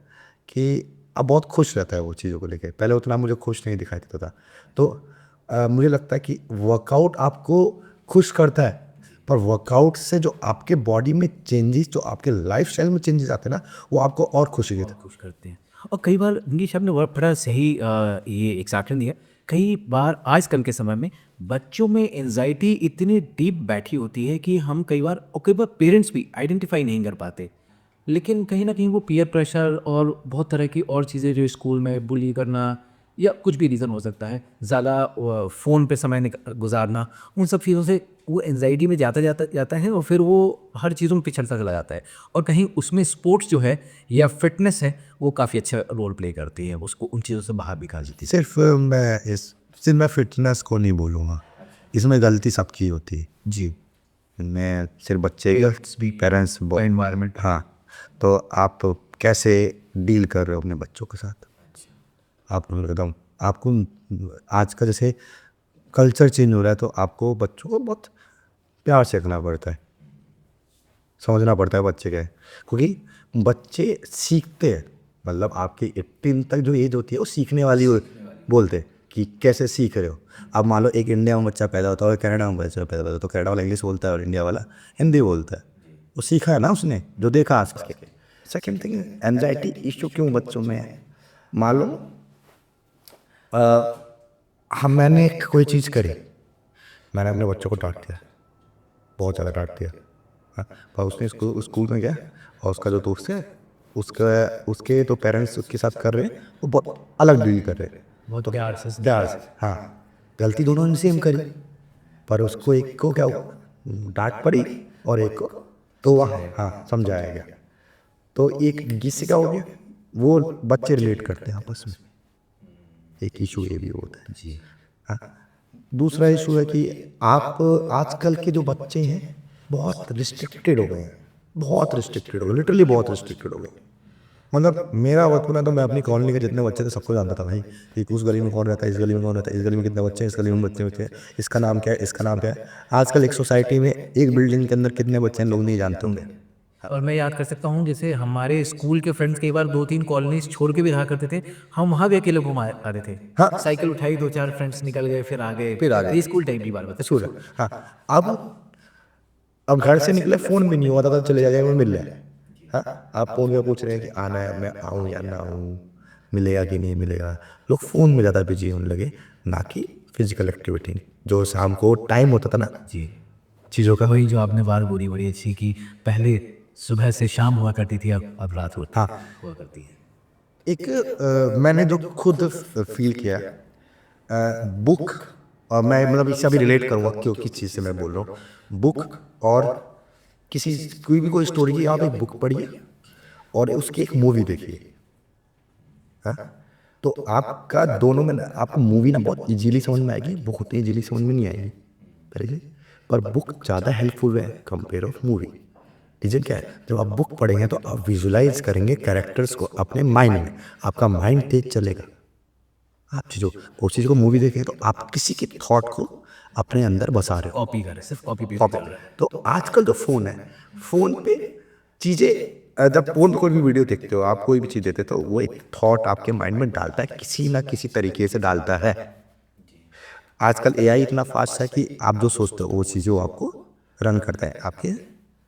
कि अब बहुत खुश रहता है वो चीज़ों को लेकर। पहले उतना मुझे खुश नहीं दिखाई देता था। तो मुझे लगता है कि वर्कआउट आपको खुश करता है, पर वर्कआउट से जो आपके बॉडी में चेंजेस, जो आपके लाइफस्टाइल में चेंजेस आते हैं ना, वो आपको और खुशी देते हैं। खुश करते हैं। और कई बार इंग्लिश आपने बड़ा सही ये एग्जाम्पल दिया। कई बार आजकल के समय में बच्चों में एंजाइटी इतनी डीप बैठी होती है कि हम कई बार पेरेंट्स भी आइडेंटिफाई नहीं कर पाते, लेकिन कहीं ना कहीं वो पीयर प्रेशर और बहुत तरह की और चीज़ें, जो स्कूल में बुली करना या कुछ भी रीज़न हो सकता है, ज़्यादा फ़ोन पे समय गुजारना, उन सब चीज़ों से वो एंजाइटी में जाता है और फिर वो हर चीज़ों में पिछड़ता चला जाता है। और कहीं उसमें स्पोर्ट्स जो है या फिटनेस है वो काफ़ी अच्छा रोल प्ले करती है, उसको उन चीज़ों से बाहर निकाल देती है। सिर्फ मैं फिटनेस को नहीं बोलूँगा, इसमें गलती सबकी होती है। जी। मैं सिर्फ बच्चे भी, पेरेंट्स एनवायरनमेंट। हाँ, तो आप कैसे डील कर रहे हो अपने बच्चों के साथ, आप एकदम आपको आज का जैसे कल्चर चेंज हो रहा है, तो आपको बच्चों को बहुत प्यार से रखना पड़ता है, समझना पड़ता है बच्चे क्या है, क्योंकि बच्चे सीखते हैं। मतलब आपकी 18 तक जो एज होती है वो सीखने वाली बोलते हैं कि कैसे सीख रहे हो। अब मान लो एक इंडिया में बच्चा पैदा होता है और कनाडा में बच्चा पैदा होता है, तो कनाडा वाला इंग्लिश बोलता है और इंडिया वाला हिंदी बोलता है। वो सीखा है ना उसने, जो देखा आज के। सेकेंड थिंग, एनजाइटी इशू क्यों बच्चों में है? मान लो मैंने कोई चीज़ करी, मैंने अपने बच्चों को डांट दिया, बहुत ज़्यादा डांट दिया। हाँ, पर उसने स्कूल में गया और उसका जो दोस्त है, उसके तो पेरेंट्स उसके साथ कर रहे हैं, वो बहुत अलग डील कर रहे हैं, बहुत प्यार से। हाँ, गलती दोनों ने सेम करी, पर उसको एक को क्या डांट पड़ी और एक को तो वहाँ हाँ समझाया गया। तो एक जिससे क्या हो गया, वो बच्चे रिलेट करते हैं आपस में। एक इशू ये भी होता है जी। हाँ। दूसरा इशू है कि आप आजकल के जो बच्चे हैं बहुत रिस्ट्रिक्टेड हो गए हैं, बहुत रिस्ट्रिक्टेड हो गए, लिटरली बहुत रिस्ट्रिक्टेड हो गए। मतलब मेरा बचपन है तो मैं अपनी कॉलोनी के जितने बच्चे थे सबको जानता था भाई, कि उस गली में कौन रहता है, इस गली में कौन रहता है, इस गली में कितने बच्चे हैं, इस गली में बच्चे हैं, इसका नाम क्या है, इसका नाम क्या है। आजकल एक सोसाइटी में एक बिल्डिंग के अंदर कितने बच्चे हैं लोग नहीं जानते होंगे। और मैं याद कर सकता हूँ, जैसे हमारे स्कूल के फ्रेंड्स कई बार 2-3 कॉलोनीज छोड़ के भी रहा करते थे, हम वहाँ भी अकेले घुमा आते थे। हाँ। साइकिल उठाई, 2-4 फ्रेंड्स निकल गए, फिर आ गए। फिर आ गए। ये स्कूल टाइम की बात बता। स्कूल है हाँ। अब घर से निकले फ़ोन भी नहीं हुआ था, तो चले जाएंगे मिल रहे हैं। हाँ, आप फ़ोन में पूछ रहे हैं कि आना है, मैं आऊँ या ना आऊँ, मिलेगा कि नहीं मिलेगा। लोग फ़ोन में ज़्यादा बिजी होने लगे, ना कि फिजिकल एक्टिविटी। जो शाम को टाइम होता था ना जी, चीज़ों का, वही जो आपने बात बोली बड़ी अच्छी कि पहले सुबह से शाम हुआ करती थी, अब रात हाँ हुआ करती है। एक मैंने जो खुद फील किया बुक, और मैं मतलब इससे अभी रिलेट करूँगा क्यों किस चीज़ से मैं बोल रहा हूँ, बुक और किसी कोई स्टोरी की आप एक बुक पढ़िए और उसकी एक मूवी देखिए, हाँ, तो आपका दोनों में आपको मूवी ना बहुत इजीली समझ में आएगी, बुक उतनी इजीली समझ में नहीं आएगी पहले से, पर बुक ज़्यादा हेल्पफुल है कंपेयर ऑफ मूवी। रीजन क्या है, जब आप बुक पढ़ेंगे तो आप विजुलाइज करेंगे कैरेक्टर्स को अपने माइंड में, आपका माइंड तेज चलेगा। आप चीज़ों उस चीज़ को मूवी देखें तो आप किसी के थॉट को अपने अंदर बसा रहे हो, कॉपी कर रहे, सिर्फ कॉपी पेस्ट कॉपी। कर रहे हैं। तो आजकल जो फ़ोन है, फ़ोन पे चीज़ें जब फ़ोन पे कोई भी वीडियो देखते हो, आप कोई भी चीज़ देखते हो तो वो एक थॉट आपके माइंड में डालता है, किसी ना किसी तरीके से डालता है। आजकल एआई इतना फास्ट है कि आप जो सोचते हो वो चीज़ें वो आपको रन करता है आपके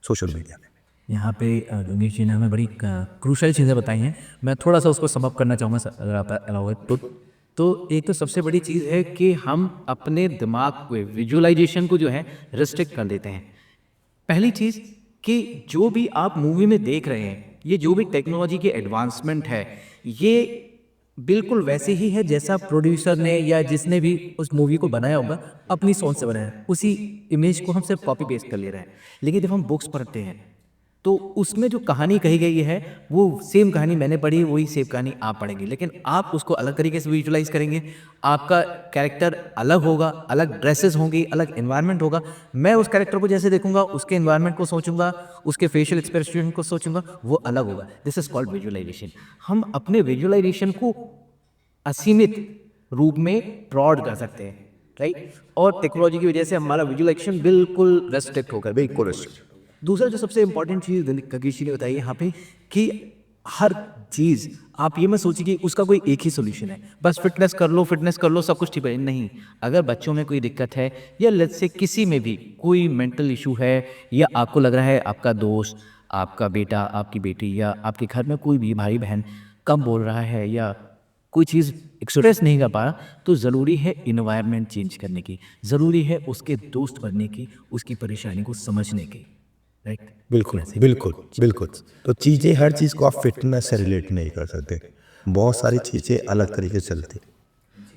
सोशल मीडिया में। यहाँ पे गंगेश जी ने हमें बड़ी क्रूशल चीज़ें बताई हैं। मैं थोड़ा सा उसको सम अप करना चाहूँगा अगर आप अलाउ है तो एक तो सबसे बड़ी चीज़ है कि हम अपने दिमाग को विजुअलाइजेशन को जो है रिस्ट्रिक्ट कर देते हैं। पहली चीज़ कि जो भी आप मूवी में देख रहे हैं, ये जो भी टेक्नोलॉजी की एडवांसमेंट है, ये बिल्कुल वैसे ही है जैसा प्रोड्यूसर ने या जिसने भी उस मूवी को बनाया होगा अपनी सोच से बनाया है। उसी इमेज को हम सिर्फ कॉपी पेस्ट कर ले रहे हैं। लेकिन जब हम बुक्स पढ़ते हैं तो उसमें जो कहानी कही गई है वो सेम कहानी मैंने पढ़ी, वही सेम कहानी आप पढ़ेंगे, लेकिन आप उसको अलग तरीके से विजुलाइज करेंगे। आपका कैरेक्टर अलग होगा, अलग ड्रेसेस होंगी, अलग एनवायरनमेंट होगा। मैं उस कैरेक्टर को जैसे देखूंगा, उसके एनवायरनमेंट को सोचूंगा, उसके फेशियल एक्सप्रेशन को सोचूंगा, वो अलग होगा। This is called visualisation. हम अपने विजुअलाइजेशन को असीमित रूप में ब्रॉड कर सकते हैं, राइट। और टेक्नोलॉजी की वजह से हमारा विजुअलाइजेशन बिल्कुल रेस्ट्रिक्ट होकर बिल्कुल रेस्ट्रिक्ट। दूसरा जो सबसे इंपॉर्टेंट चीज़ गगेश जी ने बताई यहाँ पे कि हर चीज़ आप ये मत सोचिए कि उसका कोई एक ही सोल्यूशन है, बस फिटनेस कर लो सब कुछ ठीक है। नहीं, अगर बच्चों में कोई दिक्कत है या लेट्स से किसी में भी कोई मेंटल इशू है, या आपको लग रहा है आपका दोस्त, आपका बेटा, आपकी बेटी, या आपके घर में कोई भी भाई बहन कम बोल रहा है या कोई चीज़ एक्सप्रेस नहीं कर पा रहा, तो ज़रूरी है इन्वायरमेंट चेंज करने की, ज़रूरी है उसके दोस्त बनने की, उसकी परेशानी को समझने की, राइट। बिल्कुल बिल्कुल बिल्कुल। तो चीज़ें, हर चीज़ को आप फिटनेस से रिलेट नहीं कर सकते, बहुत सारी चीज़ें अलग तरीके से चलती।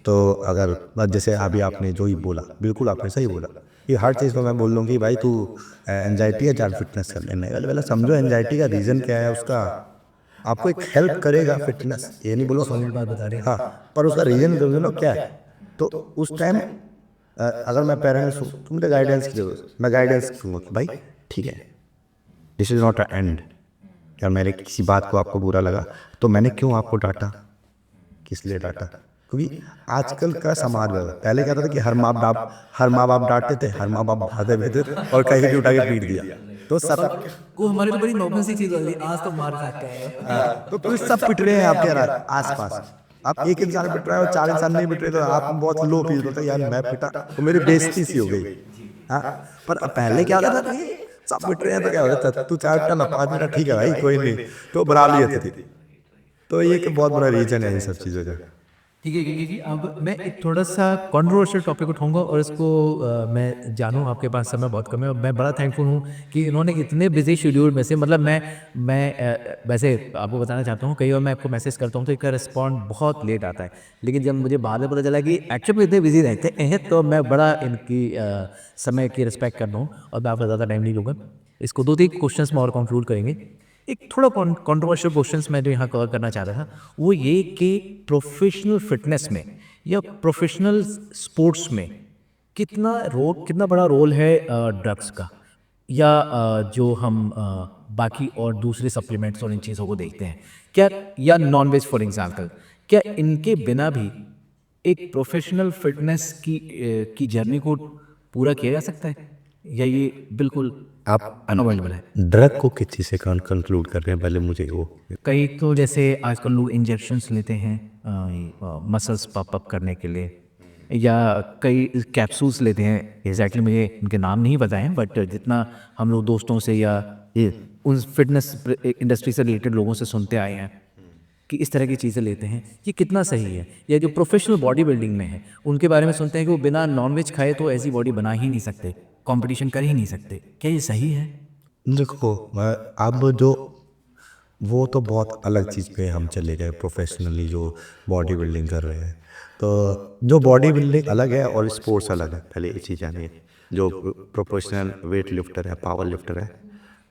तो अगर जैसे अभी आपने जो ही बोला, बिल्कुल आपने सही बोला कि हर चीज़ को मैं बोल दूँ कि भाई तू एंजाइटी है, चल फिटनेस कर लेना है, पहले समझो एंजाइटी का रीज़न क्या है, उसका आपको एक हेल्प करेगा फिटनेस, ये नहीं बोलो सॉलिड बात बता रहे हैं, हाँ, पर उसका रीज़न समझो ना क्या है। तो उस टाइम अगर मैं पेरेंट्स हूँ तो मुझे गाइडेंस की जरूरत, मैं गाइडेंस दूंगा कि भाई ठीक है, this is not a and. या मेरे किसी बात को आपको बुरा लगा तो मैंने क्यों आपको डांटा, किस लिए डांटा, क्योंकि आजकल का समाज में पहले क्या था कि हर माँ बाप डांटते थे, हर माँ बाप भागते भी थे और कहीं भी उठा के पीट दिया, तो सब वो हमारी तो बड़ी नॉर्मल सी चीज़ होती है, आज तो मार खाते हैं। तो पुलिस सब पिट रहे हैं आपके आसपास। आप एक इंसान पिट रहा है और 4 इंसान नहीं पिट रहे, तो आप बहुत लो फील होता है, यार मैं पिटा तो मेरी बेइज्जती सी हो गई। हाँ, पर पहले क्या होता था, सब पिट रहे हैं तो क्या होता था, तू 4 मिनट ना 5 मिनट ठीक है भाई कोई नहीं, तो बराबरी थी। तो ये एक बहुत बड़ा रीजन है इन सब चीज़ों का। ठीक है क्योंकि अब मैं एक थोड़ा सा कंट्रोवर्शियल टॉपिक उठाऊंगा और इसको मैं जानूँ आपके पास समय बहुत कम है, और मैं बड़ा थैंकफुल हूँ कि इन्होंने इतने बिजी शेड्यूल में से, मतलब मैं वैसे आपको बताना चाहता हूँ, कई बार मैं आपको मैसेज करता हूँ तो इसका रिस्पॉन्ड बहुत लेट आता है, लेकिन जब मुझे बाद में पता चला कि एक्चुअली में इतने बिजी रहते हैं तो मैं बड़ा इनकी समय की रिस्पेक्ट करता हूँ और मैं आपका ज़्यादा टाइम नहीं लूँगा। इसको 2-3 क्वेश्चंस में और कंक्लूड करेंगे। एक थोड़ा कंट्रोवर्शियल क्वेश्चंस मैं जो यहाँ कवर करना चाह रहा था वो ये कि प्रोफेशनल फिटनेस में या प्रोफेशनल स्पोर्ट्स में कितना बड़ा रोल है ड्रग्स का, या जो हम बाकी और दूसरे सप्लीमेंट्स और इन चीज़ों को देखते हैं क्या, या नॉन वेज फॉर एग्जाम्पल, क्या इनके बिना भी एक प्रोफेशनल फिटनेस की जर्नी को पूरा किया जा सकता है, या ये बिल्कुल आप अनअवॉइडेबल है? ड्रग को किस चीज़ से कंक्लूड कर रहे हैं, पहले मुझे वो। कई तो जैसे आजकल लोग इंजेक्शन्स लेते हैं मसल्स पॉप अप करने के लिए, या कई कैप्सूल्स लेते हैं, एग्जैक्टली मुझे इनके नाम नहीं पता है, बट जितना हम लोग दोस्तों से या ये उन फिटनेस इंडस्ट्री से रिलेटेड लोगों से सुनते आए हैं, कि इस तरह की चीज़ें लेते हैं, ये कितना सही है? या जो प्रोफेशनल बॉडी बिल्डिंग में है, उनके बारे में सुनते हैं कि वो बिना नॉनवेज खाए तो ऐसी बॉडी बना ही नहीं सकते, कंपटीशन कर ही नहीं सकते। क्या ये सही है? देखो अब जो वो तो बहुत अलग चीज़ पे हम चले गए, प्रोफेशनली जो बॉडी बिल्डिंग कर रहे हैं। तो जो बॉडी बिल्डिंग अलग है और स्पोर्ट्स अलग है, पहले ये चीज़ जानिए। जो प्रोफेशनल वेट लिफ्टर है, पावर लिफ्टर है,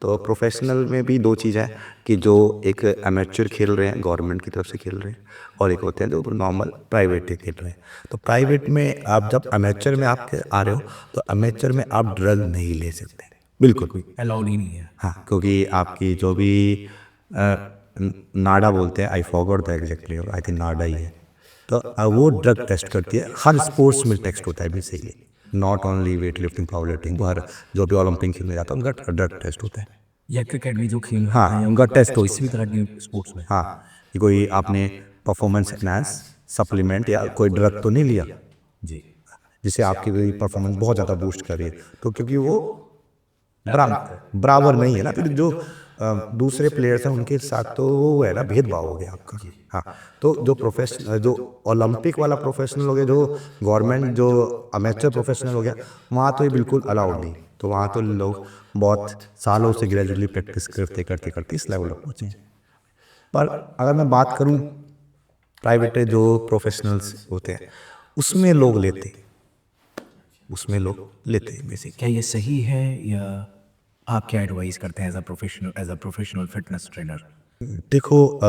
तो प्रोफेशनल में भी दो चीज़ है कि जो एक एमेच्योर खेल रहे हैं, गवर्नमेंट की तरफ से खेल रहे हैं, और एक होते हैं जो नॉर्मल प्राइवेट खेल रहे हैं। तो प्राइवेट में आप जब एमेच्योर में आप आ रहे हो, तो एमेच्योर में आप ड्रग नहीं ले सकते, बिल्कुल भी अलाउड ही नहीं है। हाँ, क्योंकि आपकी जो भी नाडा बोलते हैं, I forgot the exactly, I think नाडा ही है। तो वो ड्रग टेस्ट करती है, हर स्पोर्ट्स में टेस्ट होता है basically, not only weight lifting, power lifting, हर जो भी ओलंपिक खेलने जाता है उनका ड्रग टेस्ट होता है। या क्रिकेट भी जो खेल हाँ, हैं, उनका टेस्ट हो इसी तरह के स्पोर्ट्स में। हाँ, कि कोई आपने परफॉर्मेंस एनहांस सप्लीमेंट या कोई ड्रग तो नहीं लिया जी। जिससे आपकी परफॉर्मेंस बहुत ज़्यादा बूस्ट कर रही है, तो क्योंकि वो बराबर नहीं है ना, फिर जो दूसरे प्लेयर्स हैं उनके साथ तो वो है ना, भेदभाव हो गया आपका। हाँ, तो जो प्रोफेशनल, जो ओलंपिक वाला प्रोफेशनल हो गया, जो गवर्नमेंट, जो अमेचर प्रोफेशनल हो गया, वहाँ तो ये बिल्कुल अलाउड नहीं। तो वहाँ तो लोग बहुत सालों से ग्रेजुअली प्रैक्टिस करते करते करते इस लेवल पर पहुँचे। पर अगर मैं बात करूँ प्राइवेट जो प्रोफेशनल्स होते हैं, उसमें लोग लेते हैं बेसिक। क्या ये सही है, या आप क्या एडवाइस करते हैं as a professional fitness trainer? देखो,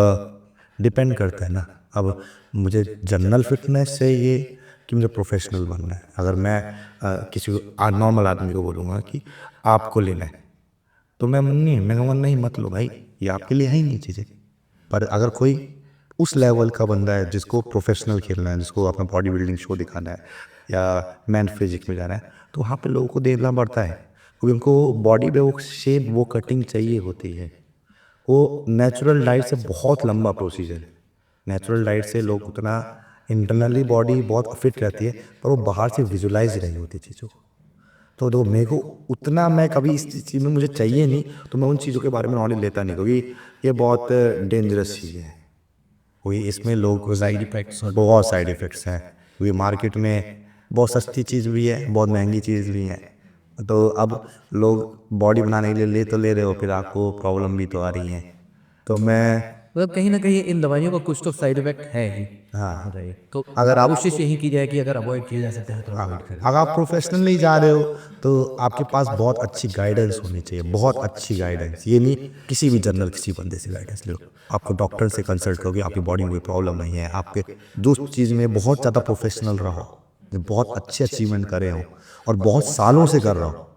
डिपेंड करता है ना। अब मुझे जनरल फिटनेस चाहिए कि मुझे प्रोफेशनल बनना है। अगर मैं किसी को नॉर्मल आदमी को बोलूँगा कि आपको लेना है, तो मैं कहूँगा नहीं मत लो भाई, ये आपके लिए है ही नहीं चीज़ें। पर अगर कोई उस लेवल का बंदा है जिसको प्रोफेशनल खेलना है, जिसको अपना बॉडी बिल्डिंग शो दिखाना है या मैन फिजिक में जाना है, तो वहाँ पे लोगों को देना पड़ता है, क्योंकि उनको बॉडी में वो शेप, वो कटिंग चाहिए होती है। वो नेचुरल डाइट से बहुत लंबा प्रोसीजर है। नेचुरल डाइट से लोग उतना इंटरनली बॉडी बहुत फिट रहती है, पर वो बाहर से विजुलाइज नहीं होती चीज़ों को। तो जो मेरे को उतना, मैं कभी इस चीज़ में मुझे चाहिए नहीं, तो मैं उन चीज़ों के बारे में नॉलेज लेता नहीं, क्योंकि ये बहुत डेंजरस चीज़ है। कोई इसमें लोग साइड इफेक्ट्स और बहुत साइड इफ़ेक्ट्स हैं, क्योंकि मार्केट में बहुत सस्ती चीज़ भी है, बहुत महंगी चीज़ भी है। तो अब लोग बॉडी बनाने के लिए ले तो ले रहे हो, फिर आपको प्रॉब्लम भी तो आ रही है। तो मैं मतलब कहीं ना कहीं इन दवाइयों का कुछ तो साइड इफेक्ट है ही। हाँ, राइट। तो अगर आप कोशिश यही की जाए कि अगर अवॉइड किया जा सकता है तो अवॉइड करें। अगर आप प्रोफेशनली जा रहे हो, तो आपके पास बहुत अच्छी गाइडेंस होनी चाहिए, बहुत अच्छी गाइडेंस। ये नहीं किसी भी जनरल किसी बंदे से गाइडेंस लो, आपको डॉक्टर से कंसल्ट करोगे, आपकी बॉडी में कोई प्रॉब्लम नहीं है, आपके जो चीज़ में बहुत ज़्यादा प्रोफेशनल रहो, बहुत अच्छे अचीवमेंट करे हो और बहुत सालों से कर रहा हो।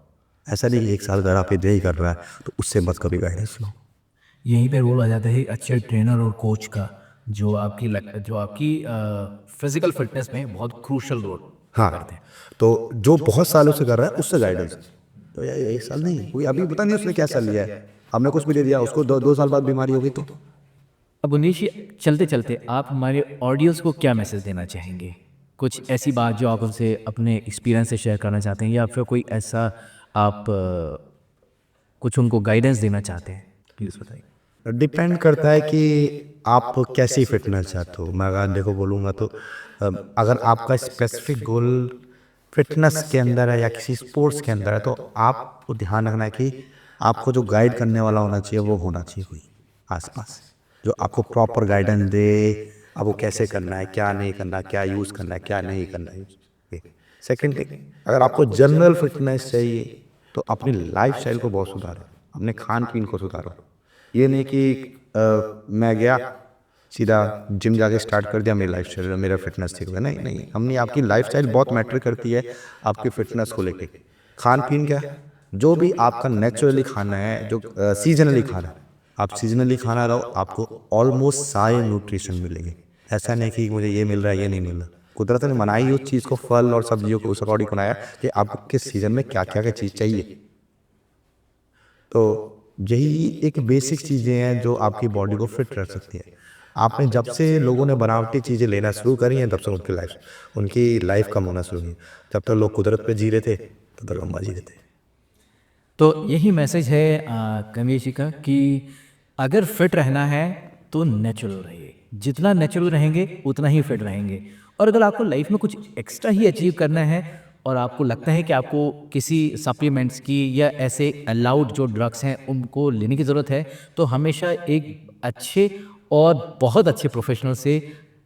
ऐसा नहीं कि एक साल अगर आप ये ही कर रहा है तो उससे मत कभी गाइडेंस लो। यहीं पे रोल आ जाता है अच्छे ट्रेनर और कोच का, जो आपकी फिजिकल फिटनेस में बहुत क्रूशल रोल करते हैं। तो जो बहुत सालों से कर रहा है उससे गाइडेंस। तो यार एक साल नहीं, कोई अभी पता नहीं उसने क्या साल लिया है, हमने कुछ भी दे दिया उसको, 2 साल बाद बीमारी हो गई तो। अब उन्नीश चलते चलते आप हमारे ऑडियंस को क्या मैसेज देना चाहेंगे? कुछ ऐसी बात जो आप उनसे अपने एक्सपीरियंस से शेयर करना चाहते हैं, या फिर कोई ऐसा आप कुछ उनको गाइडेंस देना चाहते हैं, प्लीज़ बताइए। डिपेंड करता है कि आप कैसी फिटनेस चाहते हो। मैं अगर देखो बोलूँगा तो अगर आपका स्पेसिफिक गोल फिटनेस के अंदर है या किसी स्पोर्ट्स के अंदर है, तो आपको ध्यान रखना है कि आपको जो गाइड करने वाला होना चाहिए वो होना चाहिए कोई आसपास, जो आपको प्रॉपर गाइडेंस दे, अब वो कैसे करना है, क्या नहीं करना, क्या यूज़ करना है, क्या नहीं करना है। सेकेंड थिंग, अगर आपको जनरल फिटनेस चाहिए तो अपनी लाइफ स्टाइल को बहुत सुधारो, अपने खान पीन को सुधारो। ये नहीं कि मैं गया सीधा जिम जाके स्टार्ट कर दिया, मेरी लाइफ स्टाइल, मेरा फिटनेस ठीक हो गया। नहीं नहीं, हमने आपकी लाइफ स्टाइल बहुत मैटर करती है आपकी फिटनेस को लेके। खान पीन क्या, जो भी आपका नेचुरली खाना है, जो सीजनली खाना है, आप सीजनली खाना रहो, आपको ऑलमोस्ट सारे न्यूट्रिशन मिलेंगे। ऐसा नहीं कि मुझे ये मिल रहा है ये नहीं मिल रहा। कुदरत ने बनाई उस चीज़ को, फल और सब्जियों को उस अकॉर्डिंग बनाया कि आपको किस सीजन में क्या क्या चीज़ चाहिए। तो यही एक बेसिक चीज़ें हैं जो आपकी बॉडी को फिट रख सकती है। आपने जब से लोगों ने बनावटी चीज़ें लेना शुरू करी हैं, तब से उनकी लाइफ कम होना शुरू हुई। जब तक लोग कुदरत पे जी रहे थे तब तक लंबा जी रहे थे। तो यही मैसेज है कमलेश जी का कि अगर फिट रहना है तो नेचुरल रहिए। जितना नेचुरल रहेंगे उतना ही फिट रहेंगे। और अगर आपको लाइफ में कुछ एक्स्ट्रा ही अचीव करना है और आपको लगता है कि आपको किसी सप्लीमेंट्स की या ऐसे अलाउड जो ड्रग्स हैं उनको लेने की ज़रूरत है, तो हमेशा एक अच्छे और बहुत अच्छे प्रोफेशनल से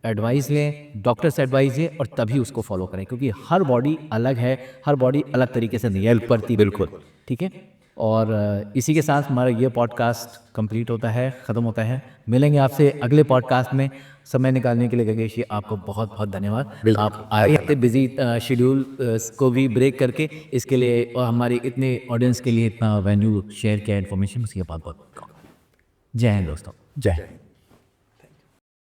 एडवाइस लें, डॉक्टर से एडवाइस लें और तभी उसको फॉलो करें, क्योंकि हर बॉडी अलग है, हर बॉडी अलग तरीके से नहीं हेल्प करती। बिल्कुल ठीक है। और इसी के साथ हमारा ये पॉडकास्ट कंप्लीट होता है, ख़त्म होता है। मिलेंगे आपसे अगले पॉडकास्ट में। समय निकालने के लिए गंगेश जी आपको बहुत बहुत धन्यवाद। आप आए इतने बिजी शेड्यूल को भी ब्रेक करके इसके लिए और हमारे इतने ऑडियंस के लिए इतना वेन्यू शेयर किया, इन्फॉर्मेशन, उसके बहुत बहुत जय हिंद दोस्तों। जय हिंद।